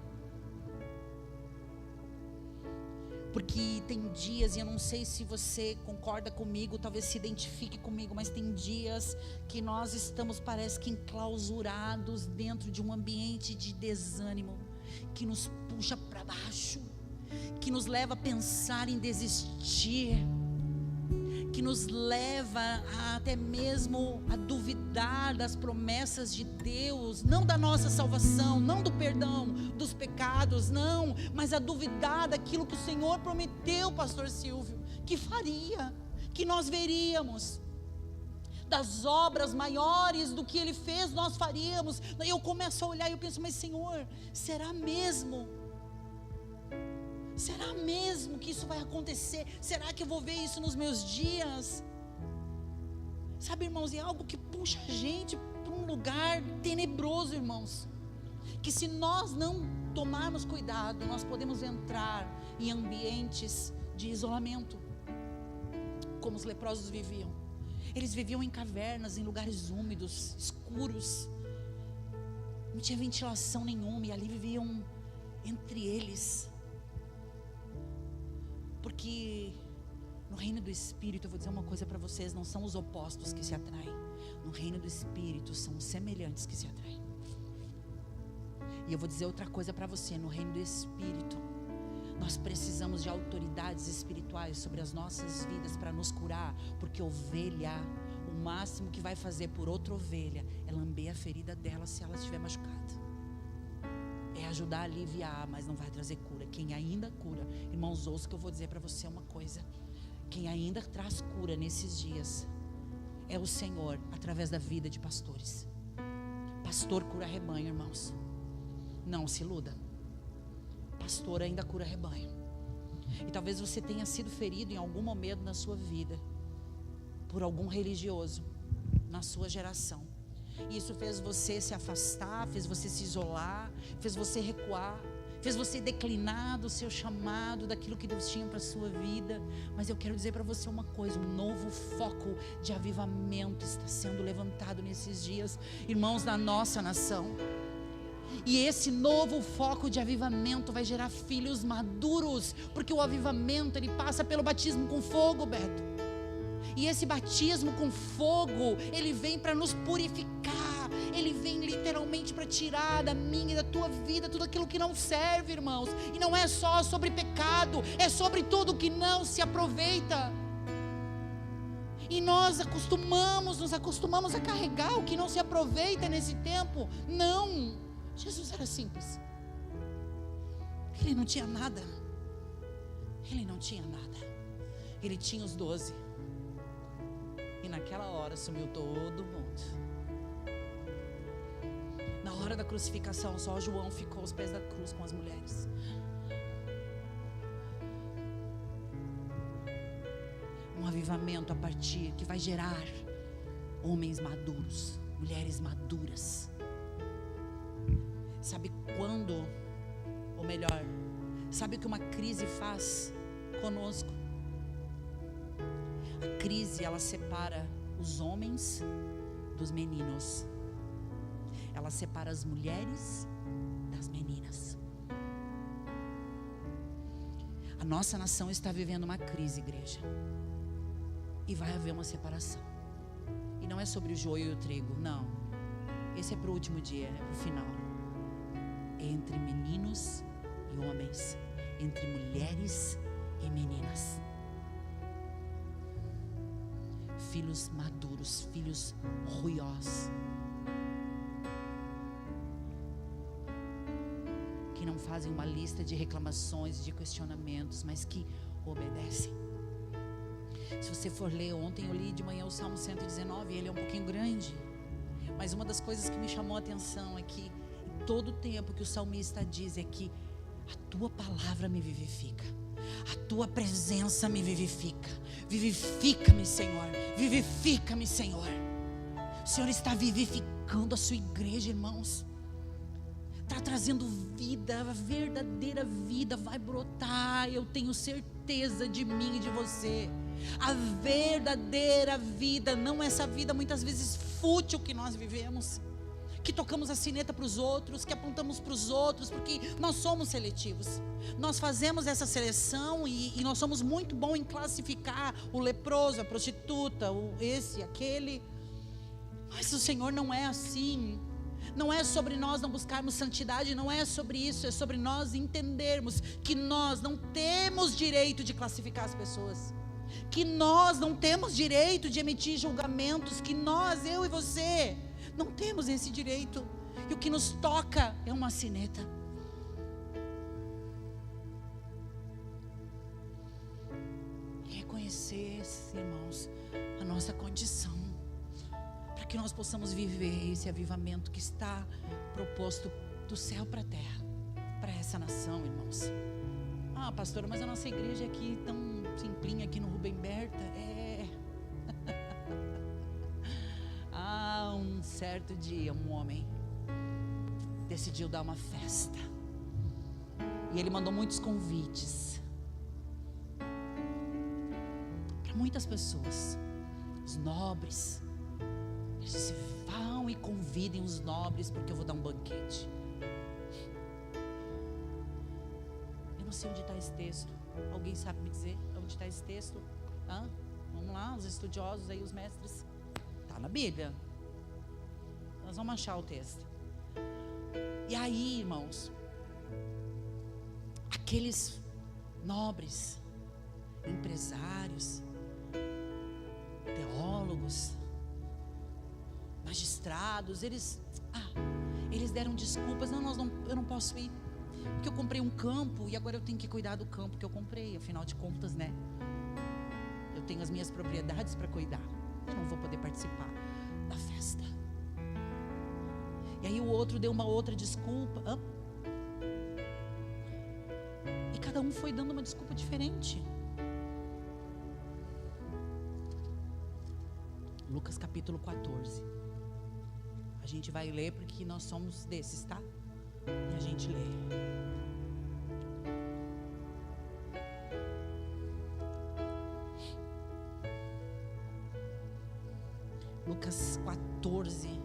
Porque tem dias, e eu não sei se você concorda comigo, talvez se identifique comigo, mas tem dias que nós estamos, parece que enclausurados dentro de um ambiente de desânimo, que nos puxa para baixo, que nos leva a pensar em desistir, que nos leva até mesmo a duvidar das promessas de Deus, não da nossa salvação, não do perdão dos pecados, não, mas a duvidar daquilo que o Senhor prometeu, pastor Silvio, que faria, que nós veríamos, das obras maiores do que Ele fez, nós faríamos. Eu começo a olhar e eu penso, mas Senhor, será mesmo? Será mesmo que isso vai acontecer? Será que eu vou ver isso nos meus dias? Sabe, irmãos, é algo que puxa a gente para um lugar tenebroso, irmãos, que se nós não tomarmos cuidado, nós podemos entrar em ambientes de isolamento, como os leprosos viviam. Eles viviam em cavernas, em lugares úmidos, escuros, não tinha ventilação nenhuma, e ali viviam entre eles. Porque no reino do Espírito, eu vou dizer uma coisa para vocês, não são os opostos que se atraem. No reino do Espírito são os semelhantes que se atraem. E eu vou dizer outra coisa para você, no reino do Espírito nós precisamos de autoridades espirituais sobre as nossas vidas para nos curar, porque ovelha, o máximo que vai fazer por outra ovelha é lamber a ferida dela se ela estiver machucada. É ajudar a aliviar, mas não vai trazer cura. Quem ainda cura, irmãos, ouça que eu vou dizer para você uma coisa. Quem ainda traz cura nesses dias é o Senhor, através da vida de pastores. Pastor cura rebanho, irmãos. Não se iluda. Pastor ainda cura rebanho. E talvez você tenha sido ferido em algum momento na sua vida por algum religioso na sua geração. E isso fez você se afastar, fez você se isolar, fez você recuar, fez você declinar do seu chamado, daquilo que Deus tinha para a sua vida. Mas eu quero dizer para você uma coisa: um novo foco de avivamento está sendo levantado nesses dias, irmãos, na nossa nação. E esse novo foco de avivamento vai gerar filhos maduros, porque o avivamento, ele passa pelo batismo com fogo, Beto. E esse batismo com fogo, ele vem para nos purificar. Ele vem literalmente para tirar da minha e da tua vida tudo aquilo que não serve, irmãos. E não é só sobre pecado, é sobre tudo que não se aproveita. E nós nos acostumamos a carregar o que não se aproveita nesse tempo. Não, Jesus era simples. Ele não tinha nada. Ele não tinha nada. Ele tinha os 12. E naquela hora sumiu todo mundo. Na hora da crucificação, só João ficou aos pés da cruz com as mulheres. Um avivamento a partir que vai gerar homens maduros, mulheres maduras. Sabe quando, ou melhor, sabe o que uma crise faz conosco? A crise, ela separa os homens dos meninos. Ela separa as mulheres das meninas. A nossa nação está vivendo uma crise, igreja. E vai haver uma separação. E não é sobre o joio e o trigo, não. Esse é para o último dia, é para o final. É entre meninos e homens, entre mulheres e meninas. Filhos maduros, filhos ruiós, que não fazem uma lista de reclamações, de questionamentos, mas que obedecem. Se você for ler, ontem eu li de manhã o Salmo 119, ele é um pouquinho grande, mas uma das coisas que me chamou a atenção é que em todo o tempo que o salmista diz é que a tua palavra me vivifica, a tua presença me vivifica. Vivifica-me, Senhor, vivifica-me, Senhor. O Senhor está vivificando a sua igreja, irmãos. Está trazendo vida, a verdadeira vida vai brotar. Eu tenho certeza de mim e de você. A verdadeira vida, não essa vida muitas vezes fútil que nós vivemos, que tocamos a sineta para os outros, que apontamos para os outros, porque nós somos seletivos. Nós fazemos essa seleção e nós somos muito bons em classificar o leproso, a prostituta, esse, aquele. Mas o Senhor não é assim. Não é sobre nós não buscarmos santidade, não é sobre isso, é sobre nós entendermos que nós não temos direito de classificar as pessoas, que nós não temos direito de emitir julgamentos, que nós, eu e você, não temos esse direito. E o que nos toca é uma sineta. Reconhecer, irmãos, a nossa condição, para que nós possamos viver esse avivamento que está proposto do céu para a terra, para essa nação, irmãos. Ah, pastora, mas a nossa igreja é aqui tão simplinha, aqui no Rubem Berta. Um certo dia, um homem decidiu dar uma festa, e ele mandou muitos convites para muitas pessoas, os nobres. Ele disse: vão e convidem os nobres, porque eu vou dar um banquete. Eu não sei onde está esse texto. Alguém sabe me dizer onde está esse texto? Vamos lá, os estudiosos aí, os mestres. Está na Bíblia. Nós vamos achar o texto. E aí, irmãos, aqueles nobres, empresários, teólogos, magistrados, eles deram desculpas. Não, eu não posso ir, porque eu comprei um campo e agora eu tenho que cuidar do campo que eu comprei. Afinal de contas, né? Eu tenho as minhas propriedades para cuidar. Eu não vou poder participar da festa. E aí o outro deu uma outra desculpa. E cada um foi dando uma desculpa diferente. Lucas capítulo 14. A gente vai ler porque nós somos desses, tá? E a gente lê. Lucas 14.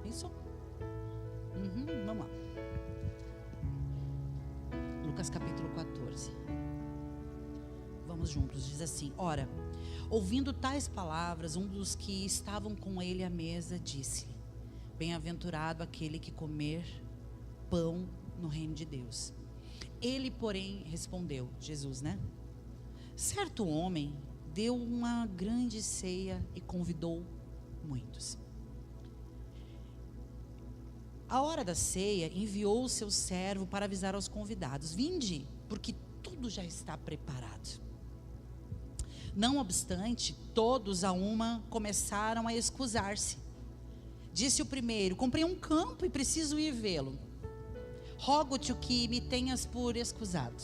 Isso? Vamos lá. Lucas capítulo 14. Vamos juntos, diz assim: ora, ouvindo tais palavras, um dos que estavam com ele à mesa disse-lhe: bem-aventurado aquele que comer pão no reino de Deus. Ele, porém, respondeu, Jesus, né? Certo homem deu uma grande ceia e convidou muitos. A hora da ceia, enviou o seu servo para avisar aos convidados: vinde, porque tudo já está preparado. Não obstante, todos a uma começaram a excusar-se. Disse o primeiro: comprei um campo e preciso ir vê-lo. Rogo-te o que me tenhas por escusado.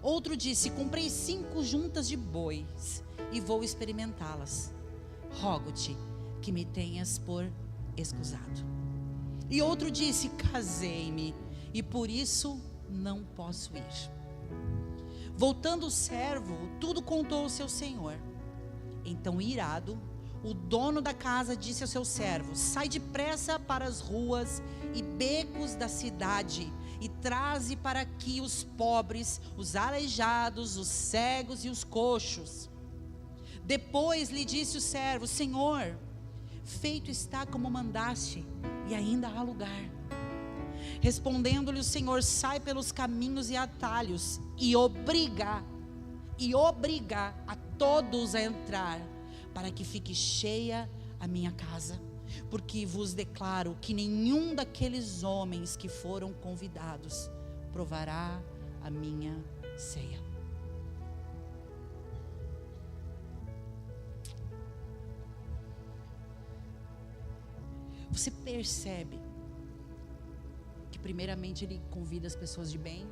Outro disse: comprei 5 juntas de bois e vou experimentá-las. Rogo-te que me tenhas por escusado. E outro disse: casei-me e por isso não posso ir. Voltando o servo, tudo contou ao seu senhor. Então, irado, o dono da casa disse ao seu servo: sai depressa para as ruas e becos da cidade e traze para aqui os pobres, os aleijados, os cegos e os coxos. Depois lhe disse o servo: Senhor, feito está como mandaste, e ainda há lugar. Respondendo-lhe o Senhor: sai pelos caminhos e atalhos e obriga a todos a entrar, para que fique cheia a minha casa. Porque vos declaro que nenhum daqueles homens que foram convidados provará a minha ceia. Você percebe que primeiramente ele convida as pessoas de bem,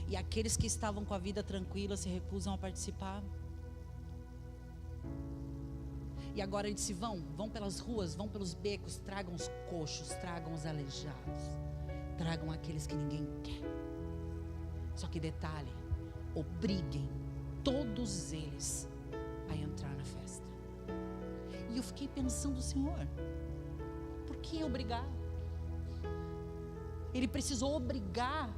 e aqueles que estavam com a vida tranquila se recusam a participar. E agora ele disse: vão pelas ruas, vão pelos becos, tragam os coxos, tragam os aleijados, tragam aqueles que ninguém quer. Só que detalhe: obriguem todos eles a entrar na festa. E eu fiquei pensando: Senhor, por que obrigar? Ele precisou obrigar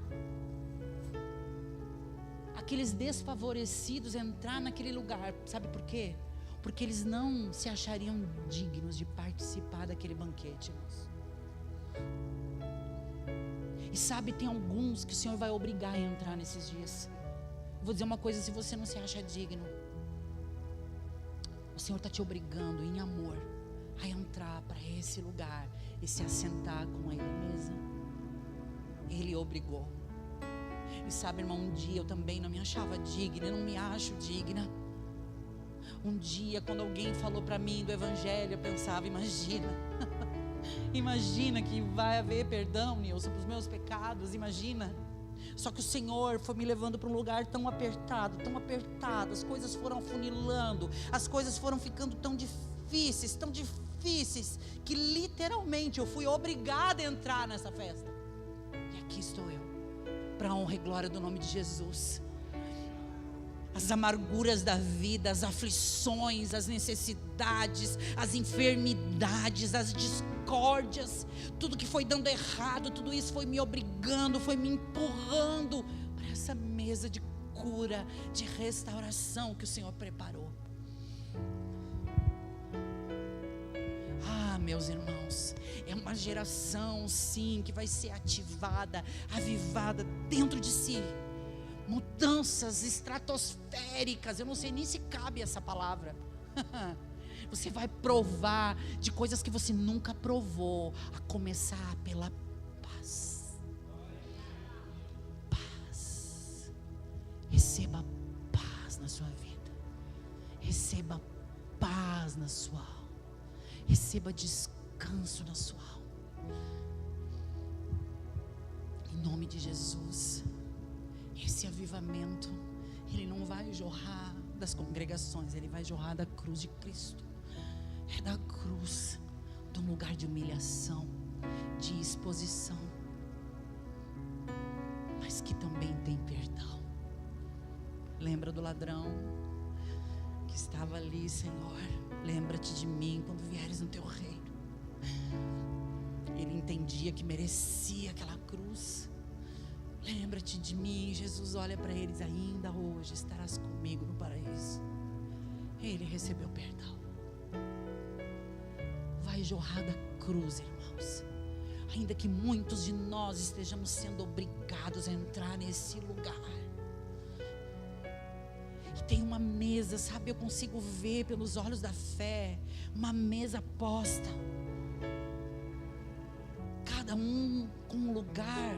aqueles desfavorecidos a entrar naquele lugar. Sabe por quê? Porque eles não se achariam dignos de participar daquele banquete, irmãos. E sabe, tem alguns que o Senhor vai obrigar a entrar nesses dias. Vou dizer uma coisa: se você não se acha digno, o Senhor está te obrigando em amor a entrar para esse lugar e se assentar com Ele à mesa. Ele obrigou. E sabe, irmão, um dia eu também não me achava digna, eu não me acho digna. Um dia, quando alguém falou para mim do Evangelho, eu pensava: imagina que vai haver perdão, Nilson, para os meus pecados, imagina. Só que o Senhor foi me levando para um lugar tão apertado, as coisas foram afunilando, as coisas foram ficando tão difíceis, que literalmente eu fui obrigada a entrar nessa festa. E aqui estou eu, para a honra e glória do nome de Jesus. As amarguras da vida, as aflições, as necessidades, as enfermidades, as discórdias, tudo que foi dando errado, tudo isso foi me obrigando, foi me empurrando para essa mesa de cura, de restauração que o Senhor preparou. Ah, meus irmãos, é uma geração sim que vai ser ativada, avivada dentro de si, mudanças estratosféricas. Eu não sei nem se cabe essa palavra. Você vai provar de coisas que você nunca provou, a começar pela paz. Paz. Receba paz na sua vida. Receba paz na sua alma. Receba descanso na sua alma. Em nome de Jesus. Esse avivamento, ele não vai jorrar das congregações, ele vai jorrar da cruz de Cristo. É da cruz, de um lugar de humilhação, de exposição, mas que também tem perdão. Lembra do ladrão que estava ali: Senhor, lembra-te de mim quando vieres no teu reino. Ele entendia que merecia aquela cruz. Lembra-te de mim. Jesus olha para eles: ainda hoje estarás comigo no paraíso. Ele recebeu perdão. Vai jorrar da cruz, irmãos. Ainda que muitos de nós estejamos sendo obrigados a entrar nesse lugar. E tem uma mesa, sabe, eu consigo ver pelos olhos da fé, uma mesa posta, cada um com um lugar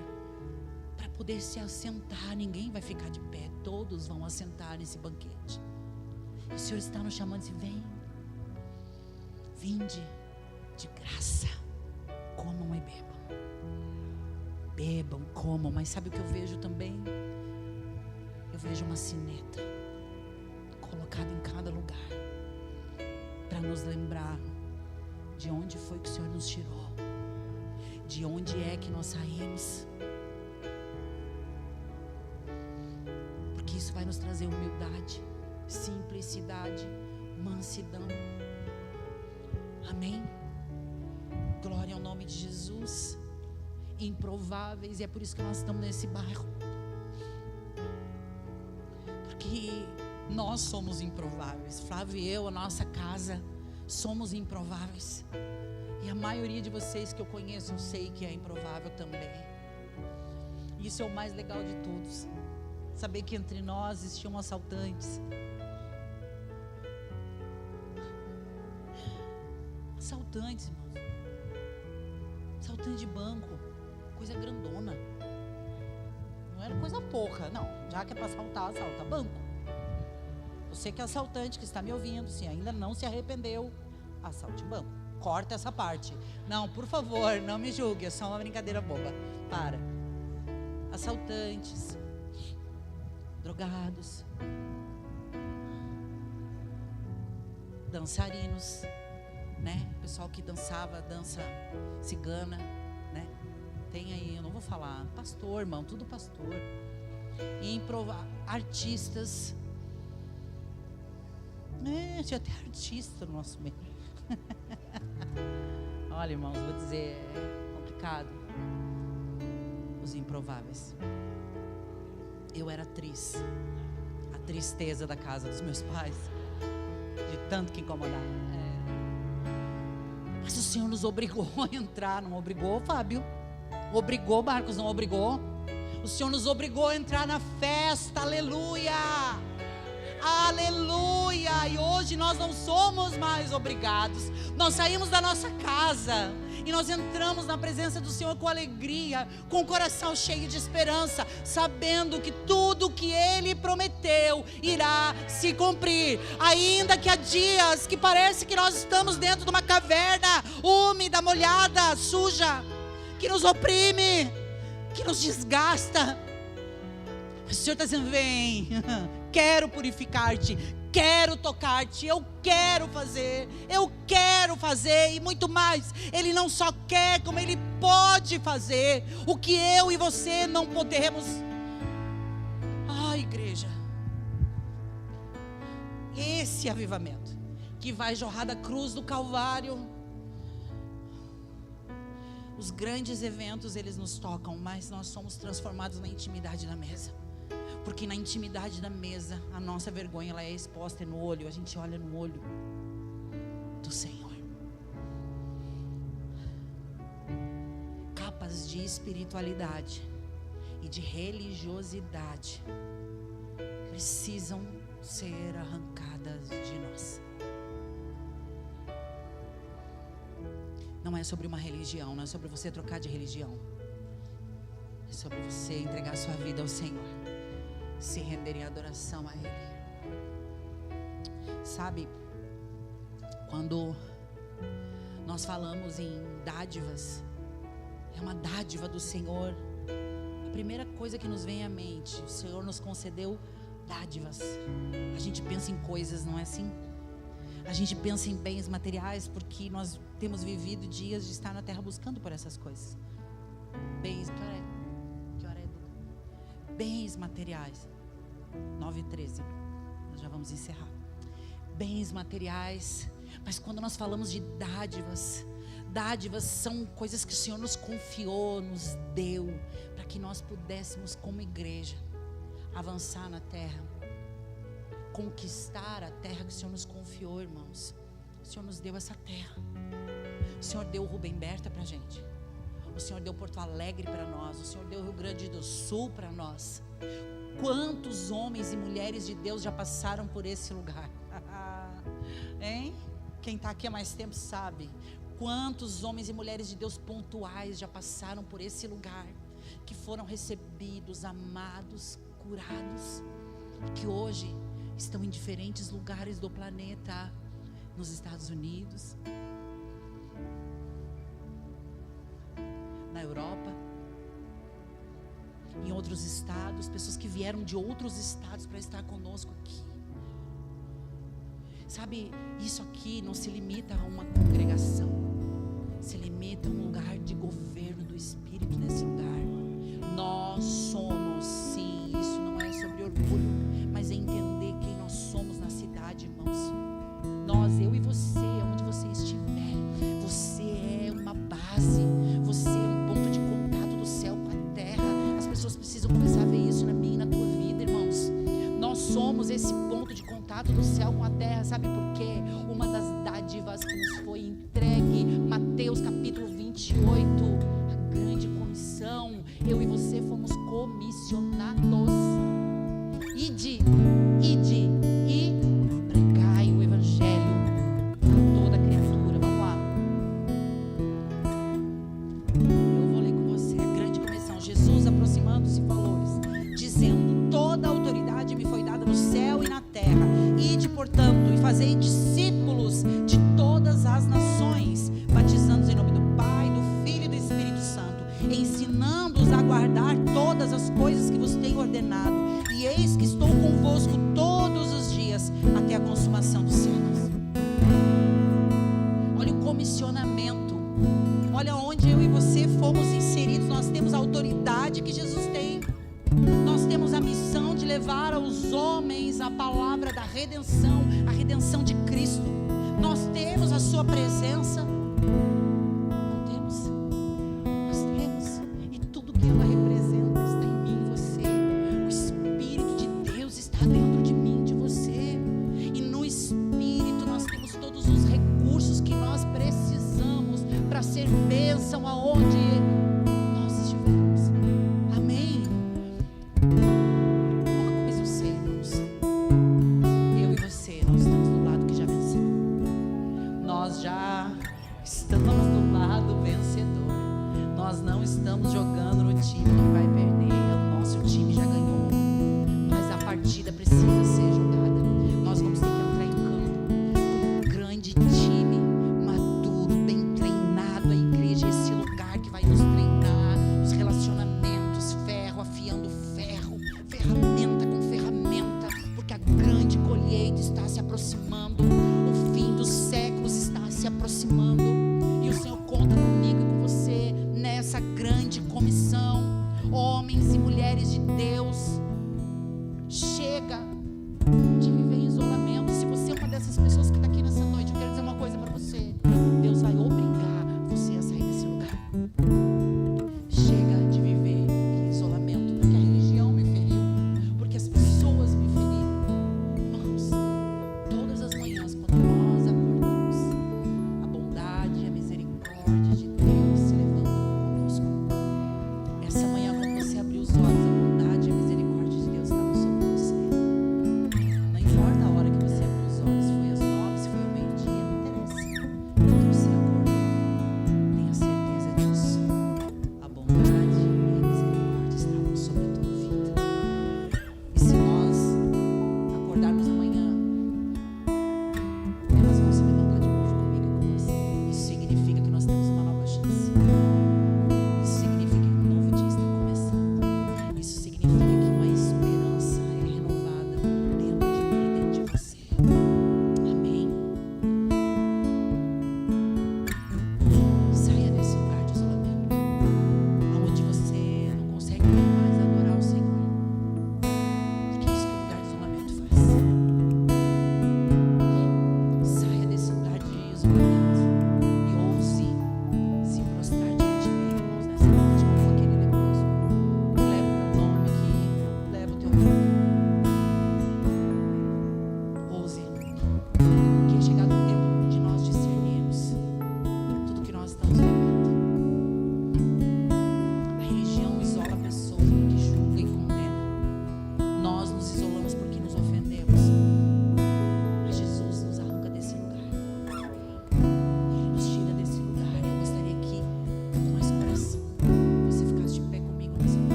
para poder se assentar. Ninguém vai ficar de pé, todos vão assentar nesse banquete. E o Senhor está nos chamando assim: vem, vinde de graça, comam e bebam. Bebam, comam. Mas sabe o que eu vejo também? Eu vejo uma sineta colocada em cada lugar, para nos lembrar de onde foi que o Senhor nos tirou, de onde é que nós saímos. Porque isso vai nos trazer humildade, simplicidade, mansidão. Amém? Glória ao nome de Jesus. Improváveis. E é por isso que nós estamos nesse bairro, porque nós somos improváveis. Flávio e eu, a nossa casa, somos improváveis. E a maioria de vocês que eu conheço, eu sei que é improvável também. Isso é o mais legal de todos, saber que entre nós existiam assaltantes. Assaltantes, irmãos. Assaltante de banco, coisa grandona. Não era coisa pouca, não. Já que é para assaltar, assalta banco. Você que é assaltante, que está me ouvindo, se ainda não se arrependeu, assalte banco. Corta essa parte. Não, por favor, não me julgue, é só uma brincadeira boba. Para. Assaltantes, drogados, dançarinos, né? O pessoal que dançava dança cigana, né? Tem aí, eu não vou falar, pastor, irmão, tudo pastor. E artistas. Tinha até artista no nosso meio. Olha, irmãos, vou dizer, é complicado. Os improváveis. Eu era atriz, a tristeza da casa dos meus pais, de tanto que incomodava. Mas o Senhor nos obrigou a entrar. Não obrigou, Fábio? Obrigou, Marcos? Não obrigou? O Senhor nos obrigou a entrar na festa. Aleluia! Aleluia! E hoje nós não somos mais obrigados. Nós saímos da nossa casa e nós entramos na presença do Senhor com alegria, com o coração cheio de esperança, sabendo que tudo que Ele prometeu irá se cumprir. Ainda que há dias que parece que nós estamos dentro de uma caverna úmida, molhada, suja, que nos oprime, que nos desgasta. O Senhor está dizendo: vem, quero purificar-te, quero tocar-te, eu quero fazer e muito mais. Ele não só quer, como Ele pode fazer o que eu e você não podemos. Igreja, esse avivamento que vai jorrar da cruz do Calvário. Os grandes eventos, eles nos tocam, mas nós somos transformados na intimidade da mesa. Porque na intimidade da mesa, a nossa vergonha, ela é exposta no olho. A gente olha no olho do Senhor. Capas de espiritualidade e de religiosidade precisam ser arrancadas de nós. Não é sobre uma religião, não é sobre você trocar de religião. É sobre você entregar sua vida ao Senhor, se render em adoração a Ele. Sabe, quando nós falamos em dádivas, é uma dádiva do Senhor. A primeira coisa que nos vem à mente, o Senhor nos concedeu dádivas. A gente pensa em coisas, não é assim? A gente pensa em bens materiais porque nós temos vivido dias de estar na terra buscando por essas coisas. Bens, que hora é, Duca? Bens materiais. 9h13. Nós já vamos encerrar. Bens materiais. Mas quando nós falamos de dádivas, dádivas são coisas que o Senhor nos confiou, nos deu, para que nós pudéssemos, como igreja, avançar na terra, conquistar a terra que o Senhor nos confiou, irmãos. O Senhor nos deu essa terra. O Senhor deu Rubem Berta para a gente. O Senhor deu Porto Alegre para nós. O Senhor deu Rio Grande do Sul para nós. Quantos homens e mulheres de Deus já passaram por esse lugar? Hein? Quem está aqui há mais tempo sabe. Quantos homens e mulheres de Deus pontuais já passaram por esse lugar, que foram recebidos, amados, curados, que hoje estão em diferentes lugares do planeta, nos Estados Unidos, na Europa, em outros estados, pessoas que vieram de outros estados para estar conosco aqui. Sabe, isso aqui não se limita a uma congregação, se limita a um lugar de governo do Espírito nesse lugar. Nós somos, sim, isso não é sobre orgulho, mas é entender quem nós somos na cidade, irmãos. Nós, eu e você, onde você estiver, você é uma base, você é um ponto de contato do céu com a terra. As pessoas precisam começar a ver isso na minha e na tua vida, irmãos. Nós somos esse ponto de contato do céu com a terra. Sabe por quê? Uma das dádivas que nos foi entregue, Mateus capítulo 28, a grande comissão. Eu e você fomos comissionados. Ide e pregai o evangelho a toda criatura. Vamos lá. Eu vou ler com você a grande comissão. Jesus, aproximando-se, falou-lhes, dizendo: toda a autoridade me foi dada no céu e na terra. Ide, portanto, e fazei discípulos de todas as nações, batizando-os em nome do Pai, do Filho e do Espírito Santo, ensinando-os a guardar todas as coisas que vos tenho ordenado. E eis que estou convosco todos os dias, até a consumação dos séculos. Olha o comissionamento. Olha onde eu e você fomos inseridos. Nós temos a autoridade que Jesus tem. Nós temos a missão de levar aos homens a palavra da redenção, a redenção de Cristo. Nós temos a sua presença. Não temos? Nós temos. E tudo que ela representa está em mim e você. O Espírito de Deus está dentro de mim, de você. E no Espírito nós temos todos os recursos que nós precisamos para ser bênção aonde